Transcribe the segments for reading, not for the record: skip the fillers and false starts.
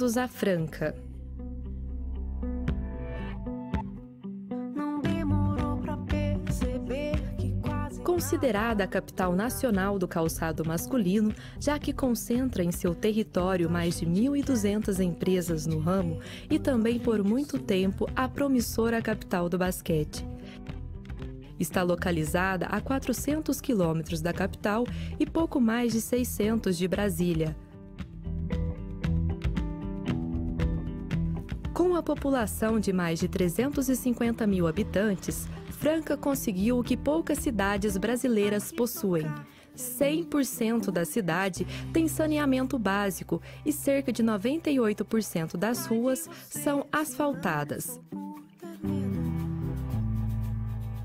bem-vindos a Franca. Considerada a capital nacional do calçado masculino, já que concentra em seu território mais de 1.200 empresas no ramo e também por muito tempo a promissora capital do basquete. Está localizada a 400 quilômetros da capital e pouco mais de 600 de Brasília. Com a população de mais de 350 mil habitantes, Franca conseguiu o que poucas cidades brasileiras possuem. 100% da cidade tem saneamento básico e cerca de 98% das ruas são asfaltadas.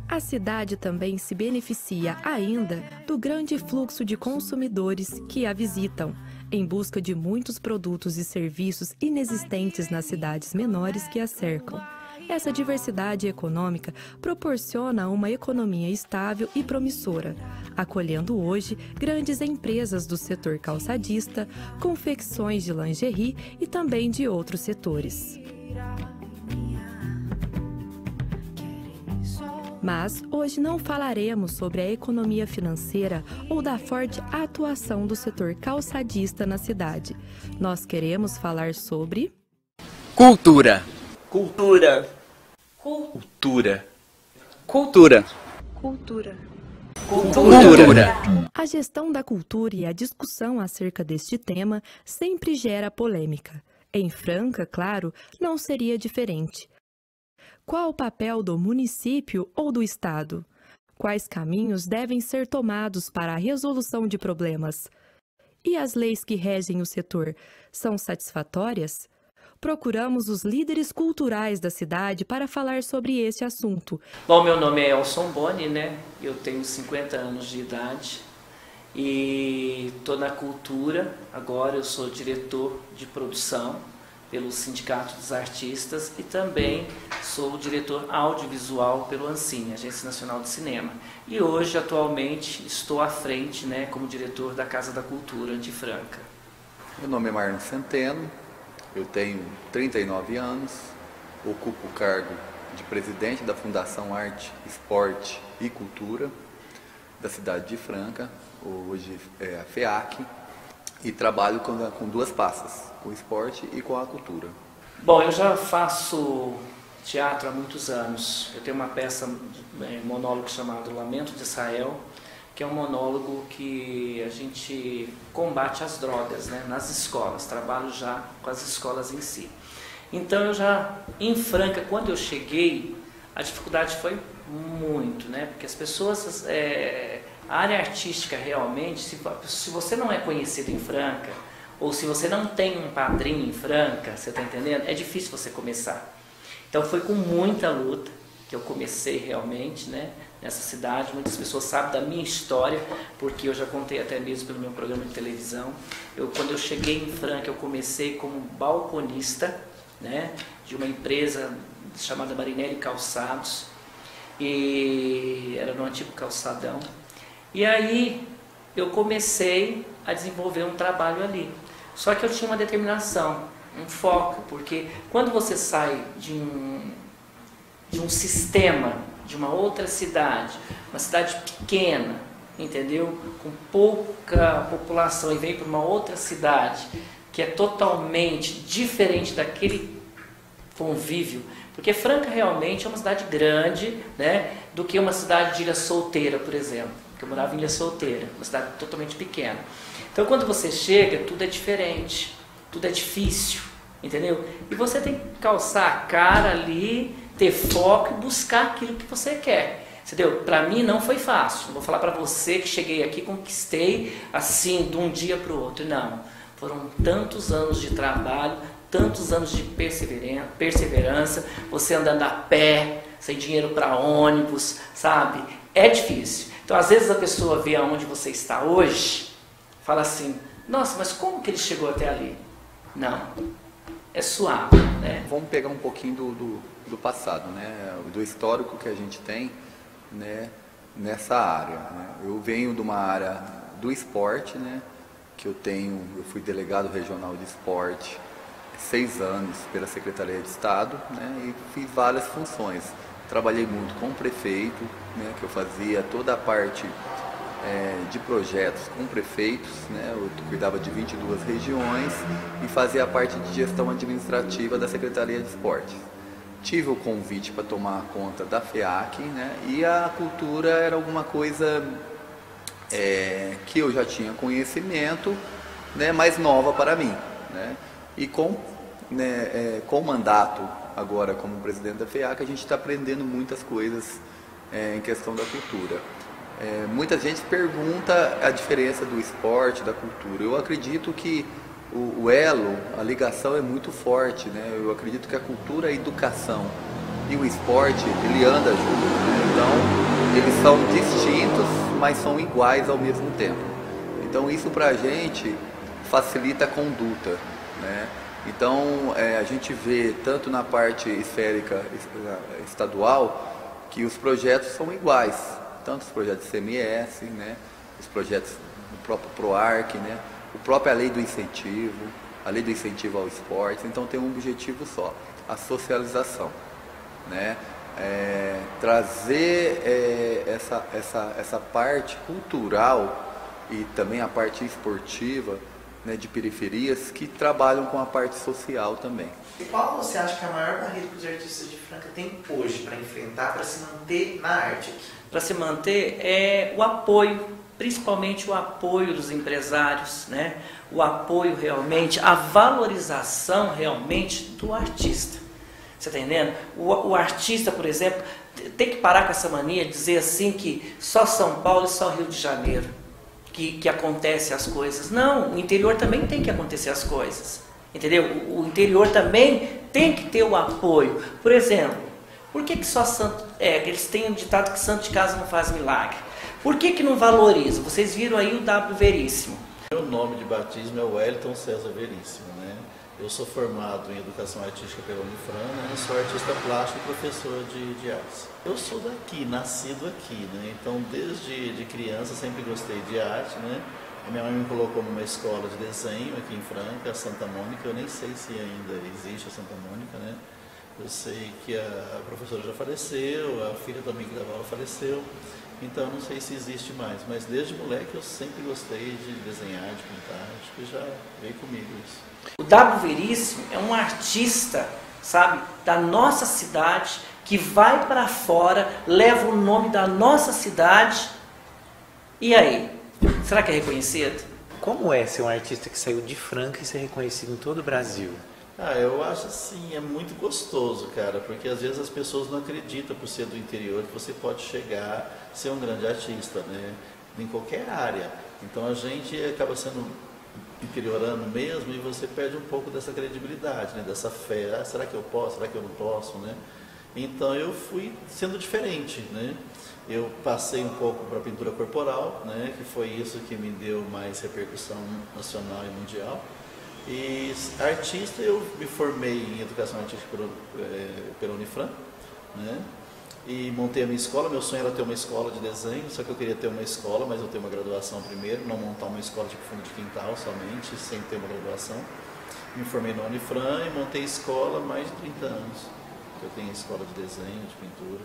A cidade também se beneficia ainda do grande fluxo de consumidores que a visitam, em busca de muitos produtos e serviços inexistentes nas cidades menores que a cercam. Essa diversidade econômica proporciona uma economia estável e promissora, acolhendo hoje grandes empresas do setor calçadista, confecções de lingerie e também de outros setores. Mas hoje não falaremos sobre a economia financeira ou da forte atuação do setor calçadista na cidade. Nós queremos falar sobre... Cultura. Cultura. Cultura. Cultura. Cultura. Cultura. A gestão da cultura e a discussão acerca deste tema sempre gera polêmica. Em Franca, claro, não seria diferente. Qual o papel do município ou do Estado? Quais caminhos devem ser tomados para a resolução de problemas? E as leis que regem o setor são satisfatórias? Procuramos os líderes culturais da cidade para falar sobre esse assunto. Bom, meu nome é Elson Boni, né? Eu tenho 50 anos de idade e estou na cultura. Agora eu sou diretor de produção pelo Sindicato dos Artistas e também sou diretor audiovisual pelo Ancine, Agência Nacional de Cinema. E hoje, atualmente, estou à frente, né, como diretor da Casa da Cultura de Franca. Meu nome é Marlon Centeno, eu tenho 39 anos, ocupo o cargo de presidente da Fundação Arte, Esporte e Cultura da cidade de Franca, hoje é a FEAC, e trabalho com duas pastas, com o esporte e com a cultura. Bom, eu já faço teatro há muitos anos. Eu tenho uma peça, monólogo chamado Lamento de Israel, que é um monólogo que a gente combate as drogas, né, nas escolas. Trabalho já com as escolas em si. Então eu já, em Franca, quando eu cheguei, a dificuldade foi muito, né, porque as pessoas... A área artística realmente, se você não é conhecido em Franca, ou se você não tem um padrinho em Franca, você está entendendo? É difícil você começar. Então foi com muita luta que eu comecei realmente, né, nessa cidade. Muitas pessoas sabem da minha história, porque eu já contei até mesmo pelo meu programa de televisão. Quando eu cheguei em Franca, eu comecei como balconista, né, de uma empresa chamada Marinelli Calçados, e era no antigo calçadão. E aí eu comecei a desenvolver um trabalho ali. Só que eu tinha uma determinação, um foco, porque quando você sai de um sistema, de uma outra cidade, uma cidade pequena, entendeu? Com pouca população, e vem para uma outra cidade que é totalmente diferente daquele convívio, porque Franca realmente é uma cidade grande, né, do que uma cidade de Ilha Solteira, por exemplo. Eu morava em Ilha Solteira, uma cidade totalmente pequena. Então, quando você chega, tudo é diferente, tudo é difícil, entendeu? E você tem que calçar a cara ali, ter foco e buscar aquilo que você quer, entendeu? Para mim não foi fácil. Não vou falar para você que cheguei aqui, conquistei assim, de um dia para o outro. Não. Foram tantos anos de trabalho, tantos anos de perseverança, você andando a pé, sem dinheiro para ônibus, sabe? É difícil. Então, às vezes a pessoa vê aonde você está hoje, fala assim, nossa, mas como que ele chegou até ali? Não, é suave, né? Vamos pegar um pouquinho do passado, né? Do histórico que a gente tem, né, nessa área, né? Eu venho de uma área do esporte, né? Eu fui delegado regional de esporte 6 anos pela Secretaria de Estado, né, e fiz várias funções. Trabalhei muito com o prefeito, né, que eu fazia toda a parte de projetos com prefeitos, né, eu cuidava de 22 regiões e fazia a parte de gestão administrativa da Secretaria de Esportes. Tive o convite para tomar conta da FEAC, né, e a cultura era alguma coisa que eu já tinha conhecimento, né, mais nova para mim, né, e com o mandato agora como presidente da FEAC, a gente está aprendendo muitas coisas em questão da cultura. Muita gente pergunta a diferença do esporte, da cultura. Eu acredito que o elo, a ligação é muito forte, né? Eu acredito que a cultura, a educação e o esporte, ele anda junto, né? Então, eles são distintos, mas são iguais ao mesmo tempo. Então, isso para a gente facilita a conduta, né? Então, a gente vê tanto na parte esférica estadual que os projetos são iguais, tanto os projetos CMS, né, os projetos do próprio PROARC, né, a própria lei do incentivo, a lei do incentivo ao esporte. Então tem um objetivo só, a socialização, né, trazer essa parte cultural e também a parte esportiva, né, de periferias que trabalham com a parte social também. E qual você acha que é a maior barreira que os artistas de Franca têm hoje para enfrentar, para se manter na arte aqui? Para se manter é o apoio, principalmente o apoio dos empresários, né? O apoio realmente, a valorização realmente do artista. Você está entendendo? O artista, por exemplo, tem que parar com essa mania de dizer assim que só São Paulo e só Rio de Janeiro que acontecem as coisas. Não, o interior também tem que acontecer as coisas. Entendeu? O interior também tem que ter o apoio. Por exemplo, por que só santo... eles têm um ditado que santo de casa não faz milagre. Por que não valoriza? Vocês viram aí o W Veríssimo. Meu nome de batismo é Wellington César Veríssimo, né? Eu sou formado em Educação Artística pela Unifran, né? Sou artista plástico e professor de artes. Eu sou daqui, nascido aqui, né? Então desde criança sempre gostei de arte, né? A minha mãe me colocou numa escola de desenho aqui em Franca, a Santa Mônica. Eu nem sei se ainda existe a Santa Mônica, né? Eu sei que a professora já faleceu, a filha também que dava aula faleceu, então não sei se existe mais. Mas desde moleque eu sempre gostei de desenhar, de pintar, acho que já veio comigo isso. O W Veríssimo é um artista, sabe, da nossa cidade, que vai para fora, leva o nome da nossa cidade. E aí? Será que é reconhecido? Como é ser um artista que saiu de Franca e ser reconhecido em todo o Brasil? Eu acho assim, é muito gostoso, cara, porque às vezes as pessoas não acreditam por ser do interior que você pode chegar a ser um grande artista, né, em qualquer área. Então a gente acaba sendo interiorano mesmo e você perde um pouco dessa credibilidade, né, dessa fé. Será que eu posso? Será que eu não posso, né? Então eu fui sendo diferente, né? Eu passei um pouco para a pintura corporal, né, que foi isso que me deu mais repercussão nacional e mundial. E artista, eu me formei em Educação Artística pela Unifran, né? E montei a minha escola. Meu sonho era ter uma escola de desenho, só que eu queria ter uma escola, mas eu tenho uma graduação primeiro, não montar uma escola tipo fundo de quintal somente, sem ter uma graduação. Me formei na Unifran e montei escola há mais de 30 anos. Eu tenho escola de desenho, de pintura.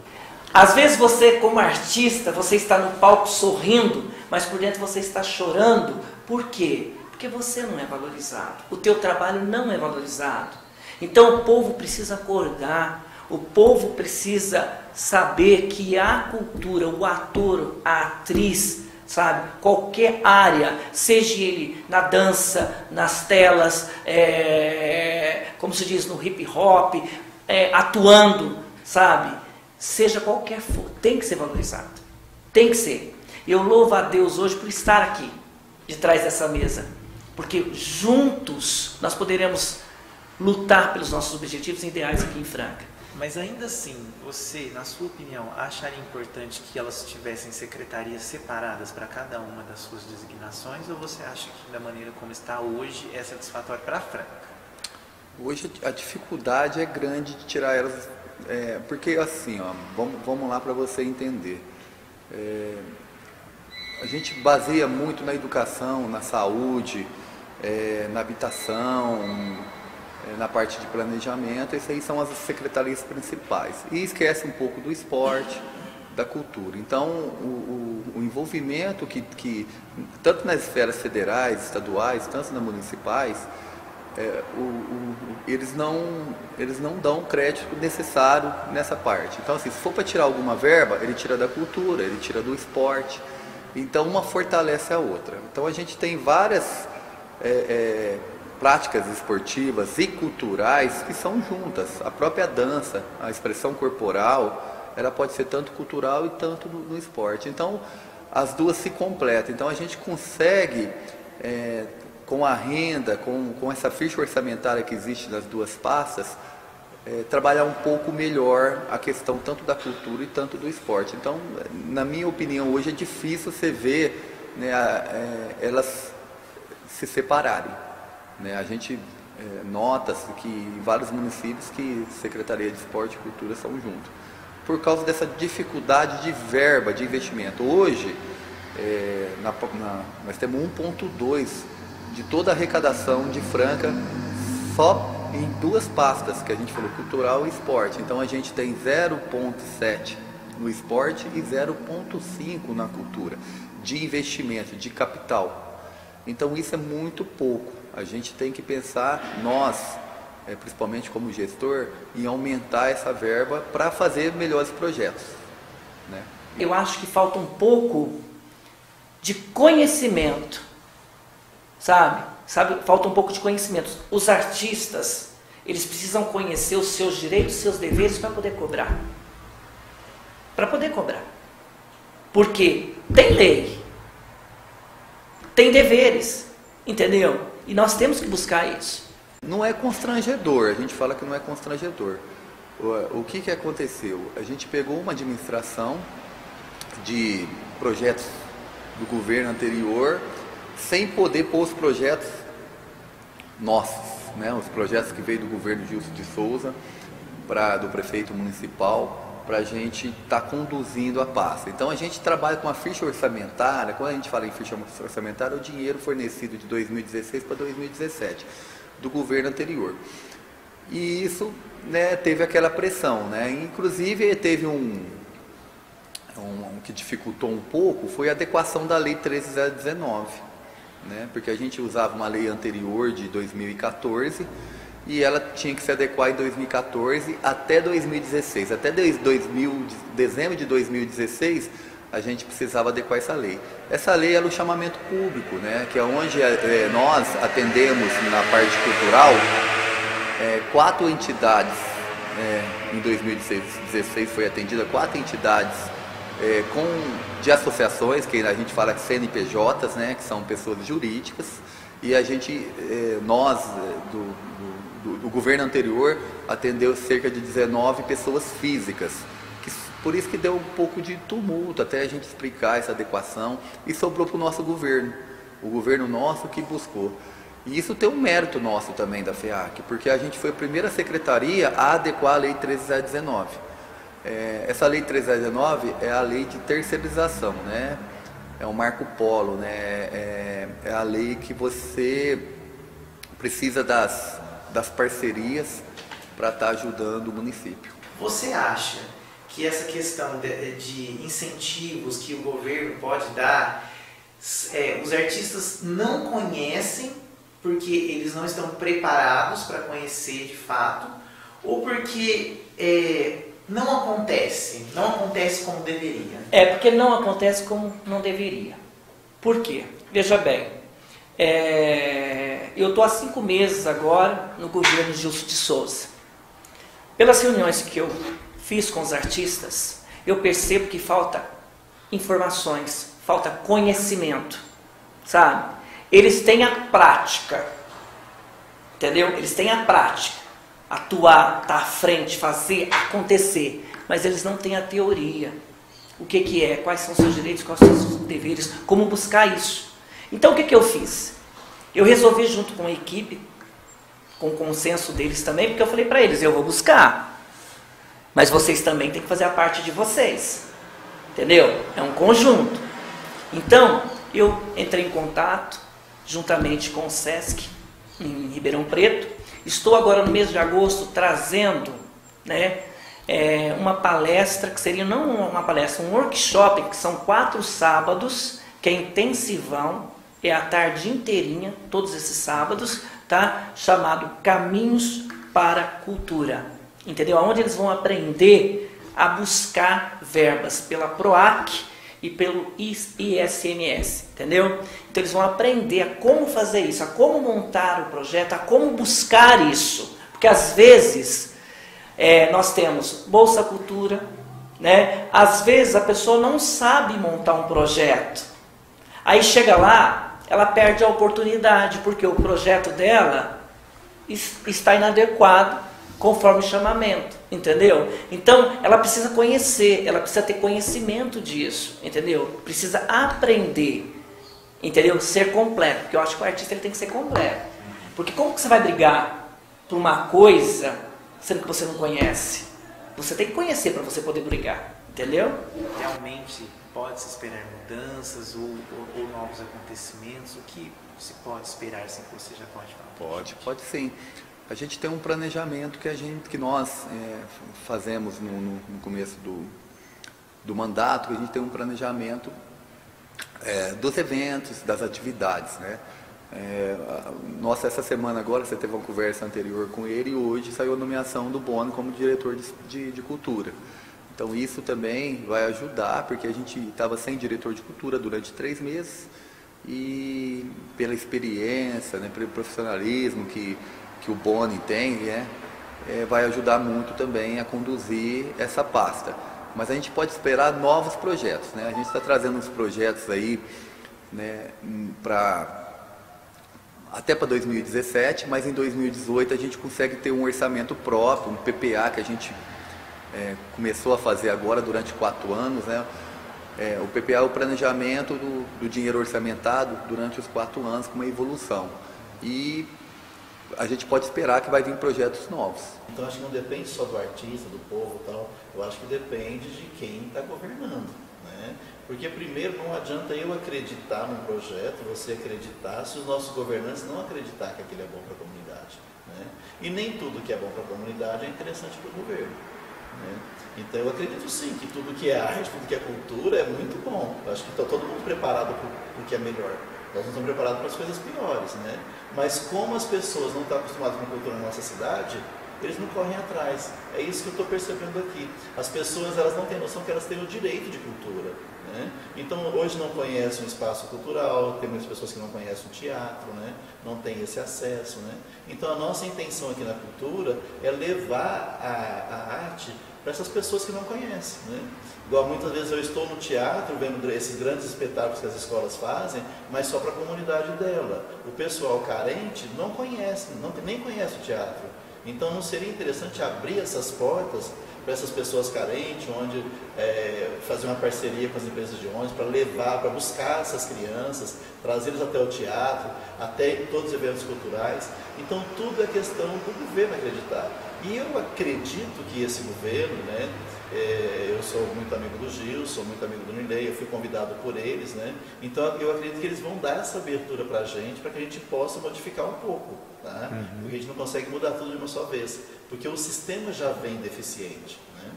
Às vezes você, como artista, você está no palco sorrindo, mas por dentro você está chorando. Por quê? Porque você não é valorizado. O teu trabalho não é valorizado. Então o povo precisa acordar. O povo precisa saber que a cultura, o ator, a atriz, sabe, qualquer área, seja ele na dança, nas telas, como se diz, no hip hop, atuando, sabe, seja qualquer for, tem que ser valorizado, tem que ser. Eu louvo a Deus hoje por estar aqui, de trás dessa mesa, porque juntos nós poderemos lutar pelos nossos objetivos e ideais aqui em Franca. Mas ainda assim, você, na sua opinião, acharia importante que elas tivessem secretarias separadas para cada uma das suas designações, ou você acha que da maneira como está hoje é satisfatório para a Franca? Hoje a dificuldade é grande de tirar elas, porque assim, ó, vamos lá para você entender. A gente baseia muito na educação, na saúde, na habitação, na parte de planejamento. Essas aí são as secretarias principais. E esquece um pouco do esporte, da cultura. Então, o envolvimento que tanto nas esferas federais, estaduais, tanto nas municipais, eles não dão o crédito necessário nessa parte. Então, assim, se for para tirar alguma verba, ele tira da cultura, ele tira do esporte. Então, uma fortalece a outra. Então, a gente tem várias práticas esportivas e culturais que são juntas. A própria dança, a expressão corporal, ela pode ser tanto cultural e tanto no esporte. Então, as duas se completam. Então, a gente consegue, com a renda, com essa ficha orçamentária que existe nas duas pastas, trabalhar um pouco melhor a questão tanto da cultura e tanto do esporte. Então, na minha opinião, hoje é difícil você ver, né, elas se separarem, né? A gente nota que em vários municípios que Secretaria de Esporte e Cultura são juntos, por causa dessa dificuldade de verba, de investimento. Hoje, nós temos 1,2 de toda a arrecadação de Franca só em duas pastas, que a gente falou, cultural e esporte. Então a gente tem 0,7 no esporte e 0,5 na cultura, de investimento, de capital. Então isso é muito pouco. A gente tem que pensar, nós, principalmente como gestor, em aumentar essa verba para fazer melhores projetos, né? Eu acho que falta um pouco de conhecimento, sabe? Falta um pouco de conhecimento. Os artistas, eles precisam conhecer os seus direitos, os seus deveres para poder cobrar. Para poder cobrar. Porque tem lei, tem deveres, entendeu? E nós temos que buscar isso. Não é constrangedor, a gente fala que não é constrangedor. O que aconteceu? A gente pegou uma administração de projetos do governo anterior, sem poder pôr os projetos nossos, né? Os projetos que veio do governo Gilson de Souza, do prefeito municipal, para a gente estar conduzindo a pasta. Então a gente trabalha com a ficha orçamentária. Quando a gente fala em ficha orçamentária, é o dinheiro fornecido de 2016 para 2017, do governo anterior. E isso, né, teve aquela pressão, né? Inclusive teve um que dificultou um pouco, foi a adequação da Lei 13.019, né? Porque a gente usava uma lei anterior de 2014 e ela tinha que se adequar em 2014 até 2016. Até dezembro de 2016 a gente precisava adequar essa lei. Essa lei era o chamamento público, né? Que é onde nós atendemos na parte cultural 4 entidades. Em 2016 foi atendida 4 entidades de associações, que a gente fala CNPJs, né, que são pessoas jurídicas, e a gente, nós, do governo anterior, atendeu cerca de 19 pessoas físicas, por isso que deu um pouco de tumulto até a gente explicar essa adequação, e sobrou para o nosso governo, o governo nosso que buscou. E isso tem um mérito nosso também da FEAC, porque a gente foi a primeira secretaria a adequar a Lei 13.019. Essa Lei 13.019 é a lei de terceirização, né? É um Marco Polo, né? É a lei que você precisa das parcerias para estar ajudando o município. Você acha que essa questão de incentivos que o governo pode dar, os artistas não conhecem porque eles não estão preparados para conhecer de fato, ou porque não acontece como deveria? Porque não acontece como não deveria. Por quê? Veja bem, eu estou há 5 meses agora no governo Gilson de Souza. Pelas reuniões que eu fiz com os artistas, eu percebo que falta informações, falta conhecimento, sabe? Eles têm a prática, entendeu? Eles têm a prática. Atuar, estar à frente, fazer acontecer, mas eles não têm a teoria. O que é, quais são os seus direitos, quais são os seus deveres, como buscar isso. Então o que eu fiz? Eu resolvi junto com a equipe, com o consenso deles também, porque eu falei para eles, eu vou buscar, mas vocês também têm que fazer a parte de vocês, entendeu? É um conjunto. Então eu entrei em contato, juntamente com o SESC, em Ribeirão Preto, Estou agora no mês de agosto trazendo, né, uma palestra, que seria não uma palestra, um workshop, que são 4 sábados, que é intensivão, é a tarde inteirinha, todos esses sábados, tá? Chamado Caminhos para a Cultura, entendeu? Onde eles vão aprender a buscar verbas pela PROAC e pelo ICMS, entendeu? Então eles vão aprender a como fazer isso, a como montar o projeto, a como buscar isso, porque às vezes nós temos Bolsa Cultura, né? Às vezes a pessoa não sabe montar um projeto, aí chega lá, ela perde a oportunidade, porque o projeto dela está inadequado conforme o chamamento, entendeu? Então, ela precisa conhecer, ela precisa ter conhecimento disso, entendeu? Precisa aprender, entendeu? Ser completo, porque eu acho que o artista ele tem que ser completo. Porque como que você vai brigar por uma coisa, sendo que você não conhece? Você tem que conhecer para você poder brigar, entendeu? Realmente pode-se esperar mudanças ou novos acontecimentos? O que se pode esperar, assim, que você já pode falar? Pode sim. A gente tem um planejamento que nós fazemos no começo do mandato, a gente tem um planejamento dos eventos, das atividades, né? Nossa, essa semana agora, você teve uma conversa anterior com ele e hoje saiu a nomeação do Boni como diretor de cultura. Então isso também vai ajudar, porque a gente estava sem diretor de cultura durante 3 meses e pela experiência, né, pelo profissionalismo que o Boni tem, vai ajudar muito também a conduzir essa pasta. Mas a gente pode esperar novos projetos, né? A gente está trazendo uns projetos aí, né, até para 2017, mas em 2018 a gente consegue ter um orçamento próprio, um PPA que a gente começou a fazer agora durante 4 anos, né? O PPA é o planejamento do dinheiro orçamentado durante os 4 anos com uma evolução. E a gente pode esperar que vai vir projetos novos. Então acho que não depende só do artista, do povo e tal, eu acho que depende de quem está governando, né? Porque primeiro não adianta eu acreditar num projeto, você acreditar, se os nossos governantes não acreditar que aquilo é bom para a comunidade, né? E nem tudo que é bom para a comunidade é interessante para o governo, né? Então eu acredito sim que tudo que é arte, tudo que é cultura é muito bom. Eu acho que está todo mundo preparado para o que é melhor. Nós não estamos preparados para as coisas piores, né? Mas como as pessoas não estão acostumadas com cultura na nossa cidade, eles não correm atrás. É isso que eu estou percebendo aqui. As pessoas, elas não têm noção que elas têm o direito de cultura, né? Então hoje não conhecem o espaço cultural, tem muitas pessoas que não conhecem o teatro, né? Não tem esse acesso, né? Então a nossa intenção aqui na cultura é levar a arte para essas pessoas que não conhecem, né? Igual muitas vezes eu estou no teatro vendo esses grandes espetáculos que as escolas fazem, mas só para a comunidade dela. O pessoal carente não conhece, nem conhece o teatro. Então não seria interessante abrir essas portas para essas pessoas carentes, onde fazer uma parceria com as empresas de ônibus para levar, para buscar essas crianças, trazê-los até o teatro, até todos os eventos culturais. Então tudo é questão do governo acreditar. E eu acredito que esse governo, né, eu sou muito amigo do Gil, sou muito amigo do Nilei, eu fui convidado por eles, né? Então eu acredito que eles vão dar essa abertura para a gente que a gente possa modificar um pouco, tá? Porque a gente não consegue mudar tudo de uma só vez, porque o sistema já vem deficiente, né?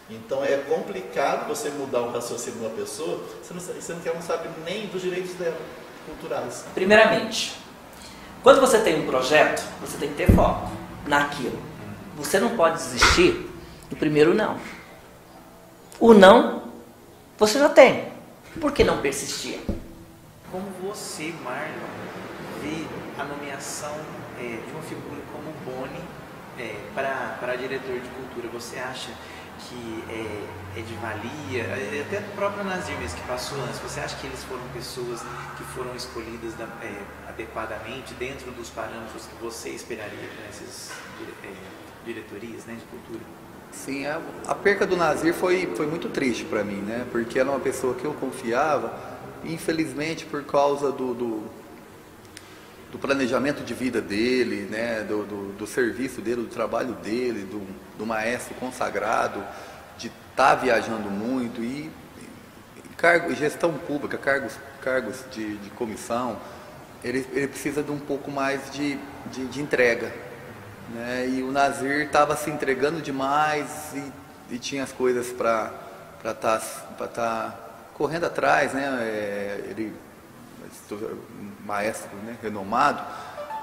Então é complicado você mudar o raciocínio de uma pessoa, você não sabe nem dos direitos dela, culturais. Primeiramente, quando você tem um projeto, você tem que ter foco naquilo. Você não pode desistir do primeiro não. O não, você já tem. Por que não persistir? Como você, Marlon, vê a nomeação de uma figura como o Boni para diretor de cultura? Você acha que é de valia? Até o próprio Nazir mesmo que passou antes, você acha que eles foram pessoas que foram escolhidas adequadamente dentro dos parâmetros que você esperaria para essas diretorias, né, de cultura? Sim, a perca do Nazir foi muito triste para mim, né? Porque era uma pessoa que eu confiava, e infelizmente por causa do planejamento de vida dele, né? do serviço dele, do trabalho dele, do maestro consagrado, de estar viajando muito e gestão pública, cargos de comissão, ele precisa de um pouco mais de entrega, né? E o Nazir estava se entregando demais e tinha as coisas para tá correndo atrás, né? Ele, maestro, né, renomado,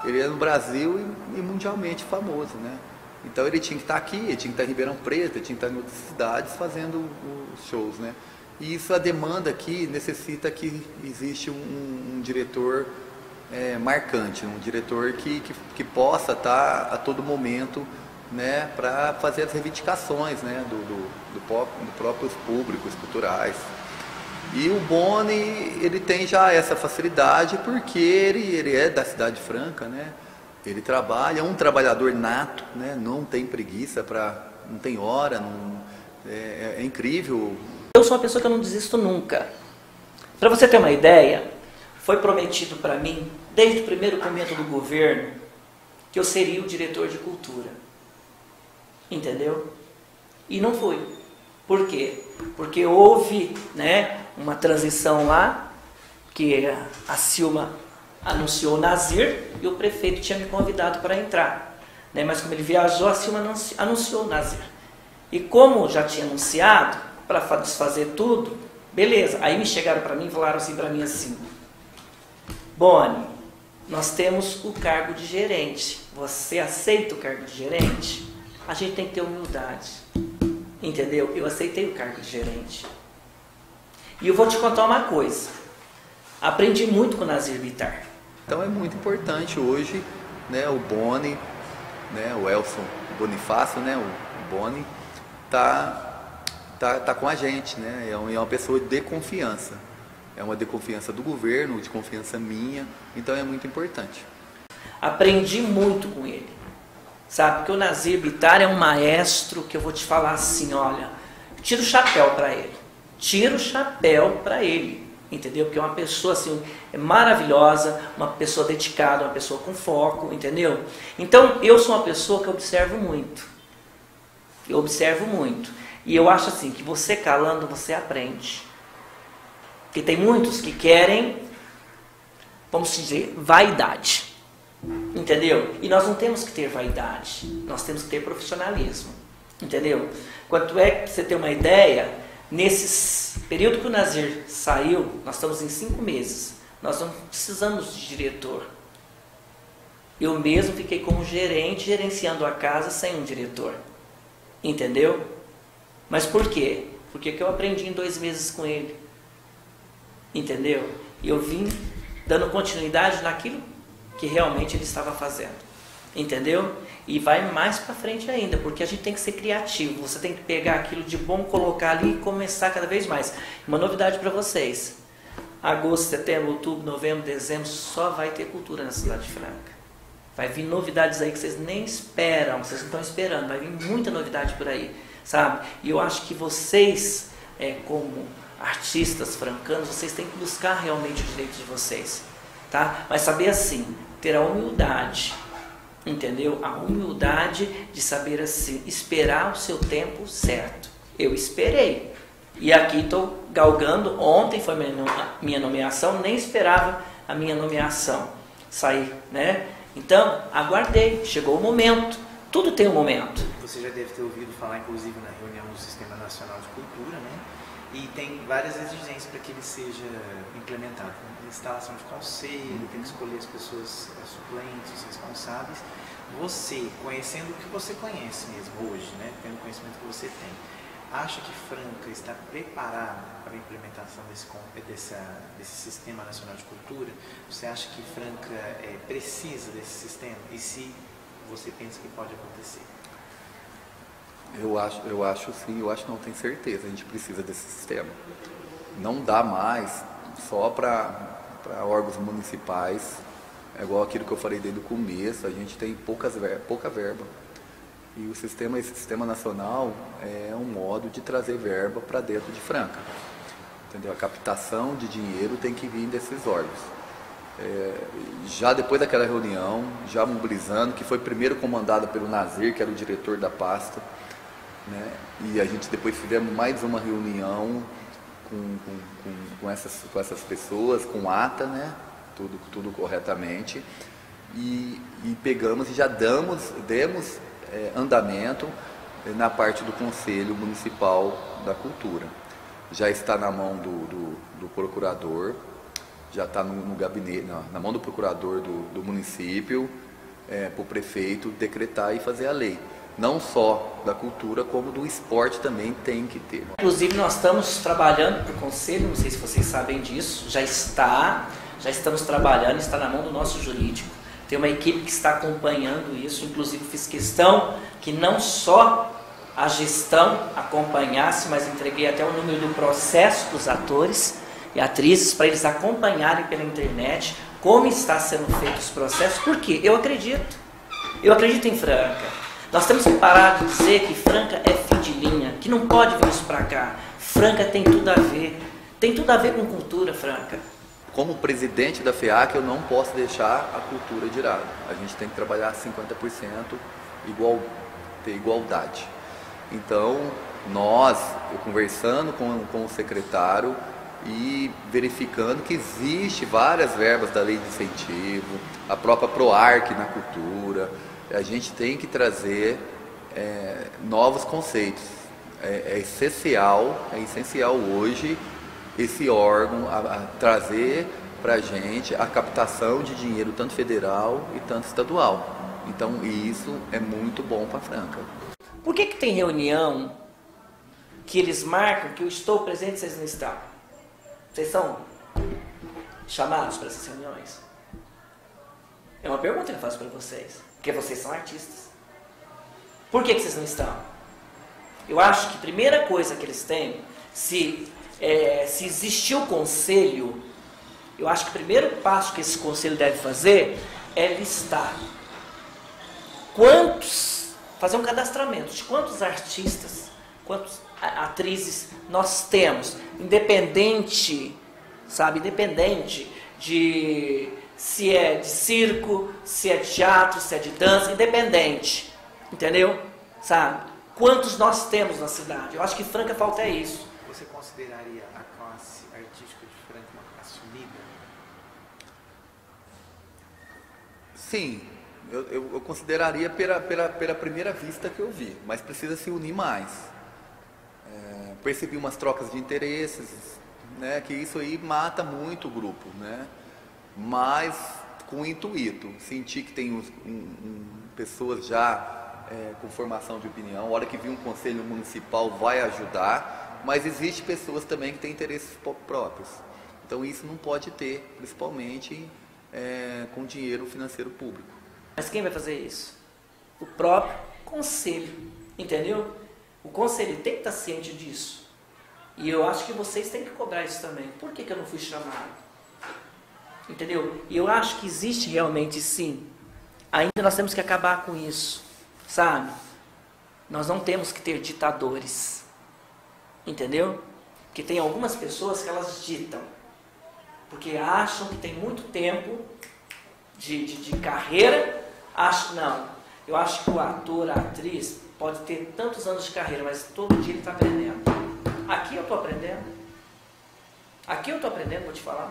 ele é no Brasil e mundialmente famoso, né? Então ele tinha que estar aqui, ele tinha que estar em Ribeirão Preto, ele tinha que estar em outras cidades fazendo os shows, né? E isso, a demanda aqui necessita que existe um diretor marcante, um diretor que possa estar a todo momento, né, para fazer as reivindicações, né, do próprios públicos culturais. E o Boni, ele tem já essa facilidade porque ele é da Cidade Franca, né? Ele trabalha, é um trabalhador nato, né? Não tem preguiça, não tem hora, é incrível. Eu sou uma pessoa que eu não desisto nunca. Para você ter uma ideia, foi prometido para mim, desde o primeiro momento do governo, que eu seria o diretor de cultura. Entendeu? E não foi. Por quê? Porque houve, né, uma transição lá, que a Silma anunciou o Nazir e o prefeito tinha me convidado para entrar. Né? Mas como ele viajou, a Silma anunciou o Nazir. E como já tinha anunciado, para desfazer tudo, beleza. Aí me chegaram para mim e falaram assim para mim assim: Boni, nós temos o cargo de gerente. Você aceita o cargo de gerente? A gente tem que ter humildade. Entendeu? Eu aceitei o cargo de gerente. E eu vou te contar uma coisa. Aprendi muito com o Nazir Bittar. Então é muito importante hoje, né, o Boni, né, o Elson Bonifácio, né, o Boni, tá com a gente, né? É uma pessoa de confiança. É uma de confiança do governo, de confiança minha. Então é muito importante. Aprendi muito com ele. Sabe? Porque o Nazir Bittar é um maestro que eu vou te falar assim, olha, tira o chapéu para ele. Tira o chapéu para ele. Entendeu? Porque é uma pessoa assim, maravilhosa, uma pessoa dedicada, uma pessoa com foco, entendeu? Então, eu sou uma pessoa que observo muito. Eu observo muito. E eu acho assim, que você calando, você aprende. Porque tem muitos que querem, vamos dizer, vaidade. Entendeu? E nós não temos que ter vaidade. Nós temos que ter profissionalismo. Entendeu? Quanto é que você tem uma ideia, nesse período que o Nazir saiu, nós estamos em 5 meses. Nós não precisamos de diretor. Eu mesmo fiquei como gerente, gerenciando a casa sem um diretor. Entendeu? Mas por quê? Porque que eu aprendi em 2 meses com ele. Entendeu? E eu vim dando continuidade naquilo que realmente ele estava fazendo. Entendeu? E vai mais para frente ainda, porque a gente tem que ser criativo. Você tem que pegar aquilo de bom, colocar ali e começar cada vez mais. Uma novidade para vocês. Agosto, setembro, outubro, novembro, dezembro, só vai ter cultura na Cidade Franca. Vai vir novidades aí que vocês nem esperam, vocês não estão esperando. Vai vir muita novidade por aí, sabe? E eu acho que vocês, como artistas francanos, vocês têm que buscar realmente os direitos de vocês, tá? Mas saber assim, ter a humildade, entendeu? A humildade de saber assim, esperar o seu tempo certo. Eu esperei. E aqui estou galgando. Ontem foi minha nomeação, nem esperava a minha nomeação sair, né? Então, aguardei, chegou o momento. Tudo tem um momento. Você já deve ter ouvido falar, inclusive, na reunião do Sistema Nacional de Cultura, né? E tem várias exigências para que ele seja implementado. Instalação de conselho, tem que escolher as pessoas suplentes, os responsáveis. Você, conhecendo o que você conhece mesmo hoje, né? Tendo o conhecimento que você tem, acha que Franca está preparada para a implementação desse Sistema Nacional de Cultura? Você acha que Franca precisa desse sistema? E se você pensa que pode acontecer? Eu acho sim, eu acho não, tenho certeza, a gente precisa desse sistema. Não dá mais só para órgãos municipais, é igual aquilo que eu falei desde o começo, a gente tem pouca verba. E esse sistema nacional é um modo de trazer verba para dentro de Franca. Entendeu? A captação de dinheiro tem que vir desses órgãos. Já depois daquela reunião, já mobilizando, que foi primeiro comandada pelo Nazir, que era o diretor da pasta, né? E a gente depois fizemos mais uma reunião com essas pessoas, com ata, né? Tudo corretamente. e pegamos e já demos andamento na parte do Conselho Municipal da Cultura. Já está na mão do procurador, já está no gabinete, na mão do procurador do município, para o prefeito decretar e fazer a lei. Não só da cultura, como do esporte também tem que ter. Inclusive nós estamos trabalhando para o Conselho, não sei se vocês sabem disso, já estamos trabalhando, está na mão do nosso jurídico. Tem uma equipe que está acompanhando isso, inclusive fiz questão que não só a gestão acompanhasse, mas entreguei até o número do processo dos atores e atrizes para eles acompanharem pela internet como está sendo feito os processos, porque eu acredito em Franca. Nós temos que parar de dizer que Franca é fim de linha, que não pode vir isso para cá. Franca tem tudo a ver com cultura, Franca. Como presidente da FEAC, eu não posso deixar a cultura de lado. A gente tem que trabalhar 50% ter igualdade. Então, eu conversando com o secretário e verificando que existe várias verbas da lei de incentivo, a própria PROARC na cultura, a gente tem que trazer novos conceitos. É essencial hoje esse órgão a trazer para a gente a captação de dinheiro tanto federal e tanto estadual. Então isso é muito bom para Franca. Por que tem reunião que eles marcam que eu estou presente e vocês não estão? Vocês são chamados para essas reuniões? É uma pergunta que eu faço para vocês. Porque vocês são artistas. Por que vocês não estão? Eu acho que a primeira coisa que eles têm, se existir o conselho, eu acho que o primeiro passo que esse conselho deve fazer é listar fazer um cadastramento de quantos artistas, quantas atrizes nós temos, independente de se é de circo, se é de teatro, se é de dança, independente, entendeu? Sabe? Quantos nós temos na cidade? Eu acho que Franca falta isso. Você consideraria a classe artística de Franca uma classe unida? Sim, eu consideraria pela primeira vista que eu vi, mas precisa se unir mais. Percebi umas trocas de interesses, né, que isso aí mata muito o grupo, né? Mas com o intuito, sentir que tem pessoas já com formação de opinião, a hora que vir um conselho municipal vai ajudar, mas existe pessoas também que têm interesses próprios. Então isso não pode ter, principalmente com dinheiro financeiro público. Mas quem vai fazer isso? O próprio conselho, entendeu? O conselho tem que estar ciente disso. E eu acho que vocês têm que cobrar isso também. Por que eu não fui chamado? Entendeu? E eu acho que existe realmente sim. Ainda nós temos que acabar com isso, sabe? Nós não temos que ter ditadores, entendeu? Porque tem algumas pessoas que elas ditam, porque acham que tem muito tempo de carreira. Não, eu acho que o ator, a atriz pode ter tantos anos de carreira, mas todo dia ele está aprendendo. Aqui eu estou aprendendo, vou te falar.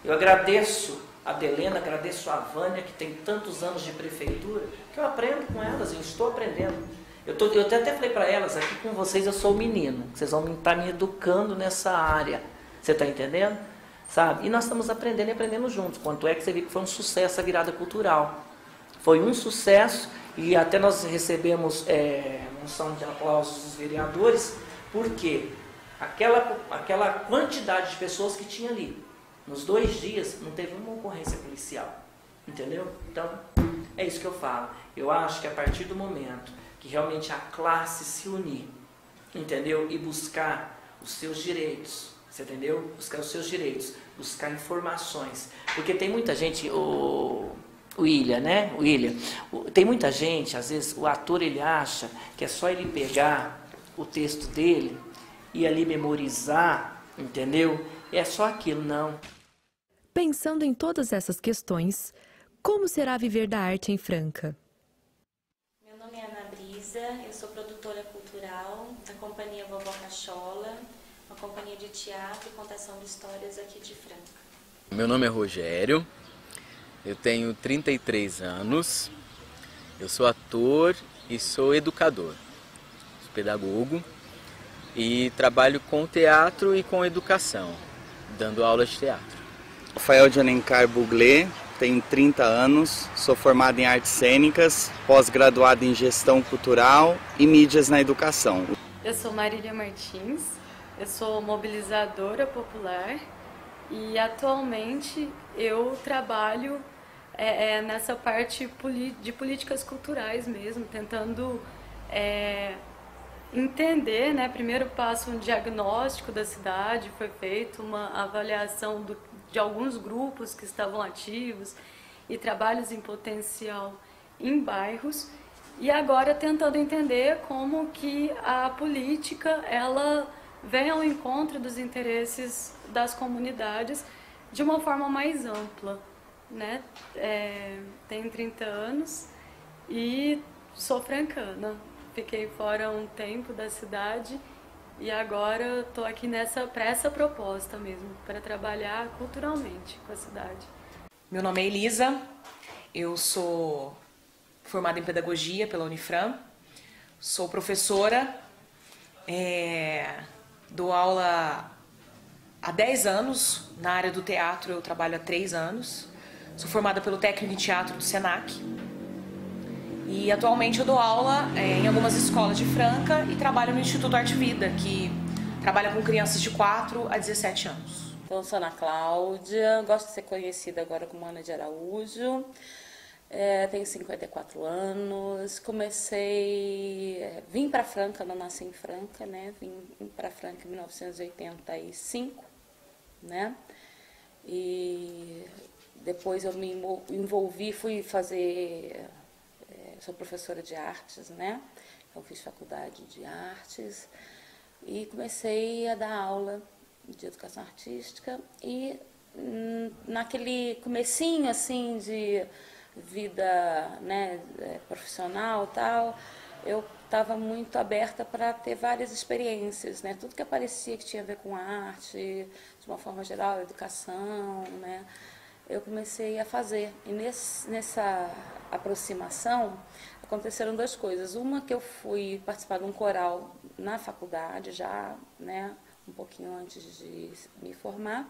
Eu agradeço a Delena, agradeço a Vânia, que tem tantos anos de prefeitura, que eu aprendo com elas, eu estou aprendendo. Eu até falei para elas, aqui com vocês eu sou o menino, vocês vão estar me educando nessa área. Você está entendendo? Sabe? E nós estamos aprendendo e aprendendo juntos. Quanto é que você viu que foi um sucesso a virada cultural. Foi um sucesso e até nós recebemos moção de aplausos dos vereadores, porque aquela quantidade de pessoas que tinha ali, nos 2 dias, não teve uma ocorrência policial. Entendeu? Então, é isso que eu falo. Eu acho que a partir do momento que realmente a classe se unir, entendeu? E buscar os seus direitos, você entendeu? Buscar os seus direitos, buscar informações. Porque tem muita gente, o William, né? O William, tem muita gente, às vezes o ator ele acha que é só ele pegar o texto dele e ali memorizar, entendeu? É só aquilo, não. Pensando em todas essas questões, como será viver da arte em Franca? Meu nome é Ana Brisa, eu sou produtora cultural da companhia Vovó Cachola, uma companhia de teatro e contação de histórias aqui de Franca. Meu nome é Rogério, Eu tenho 33 anos, eu sou ator e sou educador, sou pedagogo e trabalho com teatro e com educação, dando aulas de teatro. Rafael de Alencar Buglé, tenho 30 anos, sou formado em artes cênicas, pós-graduado em gestão cultural e mídias na educação. Eu sou Marília Martins, eu sou mobilizadora popular e atualmente eu trabalho nessa parte de políticas culturais mesmo, tentando entender, né? Primeiro passo, um diagnóstico da cidade, foi feito uma avaliação de alguns grupos que estavam ativos e trabalhos em potencial em bairros, e agora tentando entender como que a política ela vem ao encontro dos interesses das comunidades de uma forma mais ampla, né? Tenho 30 anos e sou francana. Fiquei fora um tempo da cidade e agora estou aqui para essa proposta mesmo, para trabalhar culturalmente com a cidade. Meu nome é Elisa, eu sou formada em pedagogia pela Unifran, sou professora, dou aula há 10 anos, na área do teatro eu trabalho há 3 anos, sou formada pelo técnico em teatro do Senac e atualmente eu dou aula em algumas escolas de Franca e trabalho no Instituto Arte Vida, que trabalha com crianças de 4 a 17 anos. Então, eu sou Ana Cláudia, gosto de ser conhecida agora como Ana de Araújo, tenho 54 anos, vim para Franca, não nasci em Franca, né? Vim para Franca em 1985, né? E depois eu me envolvi, fui fazer, sou professora de artes, né? Eu fiz faculdade de artes e comecei a dar aula de educação artística e naquele comecinho assim de vida, né, profissional e tal, eu estava muito aberta para ter várias experiências, né, tudo que aparecia que tinha a ver com arte, de uma forma geral, educação, né, eu comecei a fazer. E nessa aproximação aconteceram 2 coisas. Uma, que eu fui participar de um coral na faculdade já, né, um pouquinho antes de me formar.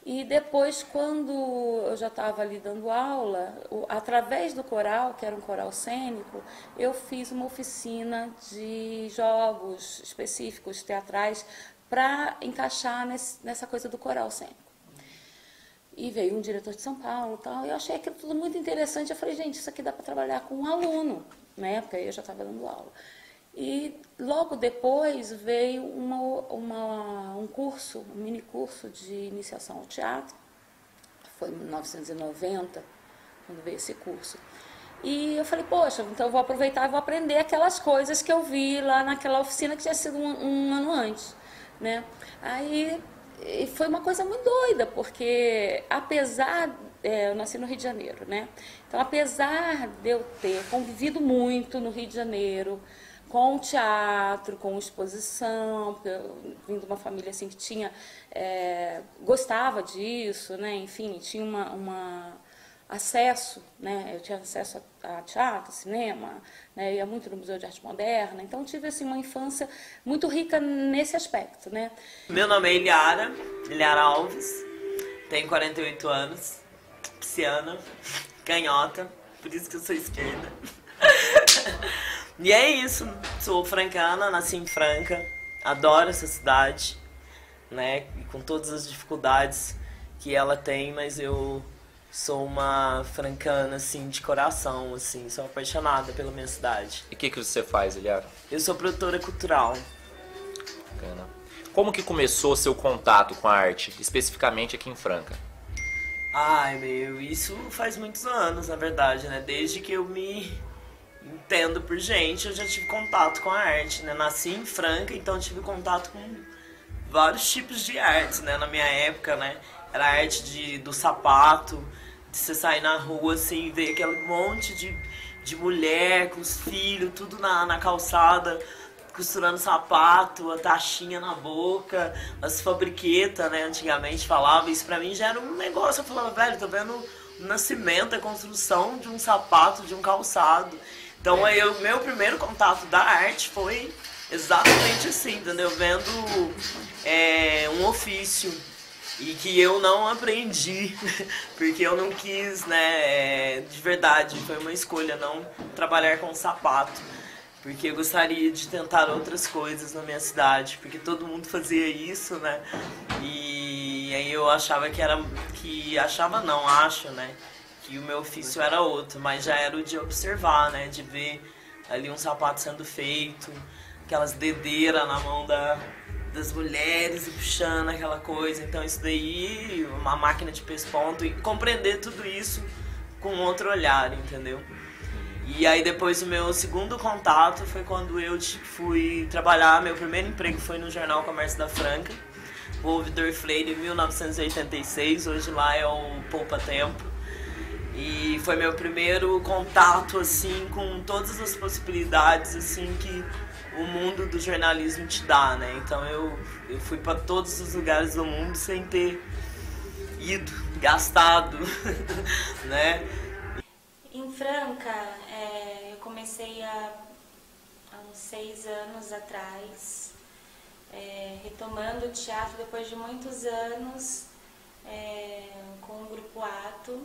E depois, quando eu já estava ali dando aula, através do coral, que era um coral cênico, eu fiz uma oficina de jogos específicos, teatrais, para encaixar nessa coisa do coral cênico. E veio um diretor de São Paulo e tal, e eu achei aquilo tudo muito interessante. Eu falei, gente, isso aqui dá para trabalhar com um aluno, né? Porque aí eu já estava dando aula. E logo depois veio um curso, um mini curso de iniciação ao teatro, foi em 1990, quando veio esse curso. E eu falei, poxa, então eu vou aproveitar e vou aprender aquelas coisas que eu vi lá naquela oficina que tinha sido um ano antes, né? Aí foi uma coisa muito doida, porque apesar, eu nasci no Rio de Janeiro, né? Então apesar de eu ter convivido muito no Rio de Janeiro, com teatro, com exposição, porque eu vim de uma família assim que tinha, gostava disso, né? Enfim, tinha acesso, né? Eu tinha acesso a teatro, cinema, né? Ia muito no Museu de Arte Moderna, então tive assim uma infância muito rica nesse aspecto, né? Meu nome é Eliara Alves, tenho 48 anos, pisciana, canhota, por isso que eu sou esquerda. E é isso, sou francana, nasci em Franca, adoro essa cidade, né, com todas as dificuldades que ela tem, mas eu sou uma francana, assim, de coração, assim, sou apaixonada pela minha cidade. E o que você faz, Eliara? Eu sou produtora cultural. Bacana. Como que começou seu contato com a arte, especificamente aqui em Franca? Ai, meu, isso faz muitos anos, na verdade, né, desde que eu me entendo por gente, eu já tive contato com a arte, né? Nasci em Franca, então tive contato com vários tipos de artes, né? Na minha época, né? Era a arte do sapato, de você sair na rua, assim, ver aquele monte de mulher com os filhos, tudo na calçada, costurando sapato, a taxinha na boca, as fabriquetas, né? Antigamente falava, isso pra mim já era um negócio, eu falava, velho, tô vendo o nascimento, a construção de um sapato, de um calçado. Então aí meu primeiro contato da arte foi exatamente assim, entendeu? Vendo um ofício. E que eu não aprendi, porque eu não quis, né, de verdade, foi uma escolha não trabalhar com sapato, porque eu gostaria de tentar outras coisas na minha cidade, porque todo mundo fazia isso, né, e aí eu achava acho, né, que o meu ofício era outro, mas já era o de observar, né, de ver ali um sapato sendo feito, aquelas dedeiras na mão das mulheres e puxando aquela coisa, então isso daí, uma máquina de pesponto, e compreender tudo isso com outro olhar, entendeu? E aí depois o meu segundo contato foi quando eu fui trabalhar, meu primeiro emprego foi no Jornal Comércio da Franca, o ouvidor Freire, em 1986, hoje lá é o Poupa Tempo, e foi meu primeiro contato, assim, com todas as possibilidades, assim, que o mundo do jornalismo te dá, né? Então eu fui para todos os lugares do mundo sem ter ido, gastado, né? Em Franca, eu comecei há uns 6 anos atrás, retomando o teatro depois de muitos anos, com o Grupo Ato,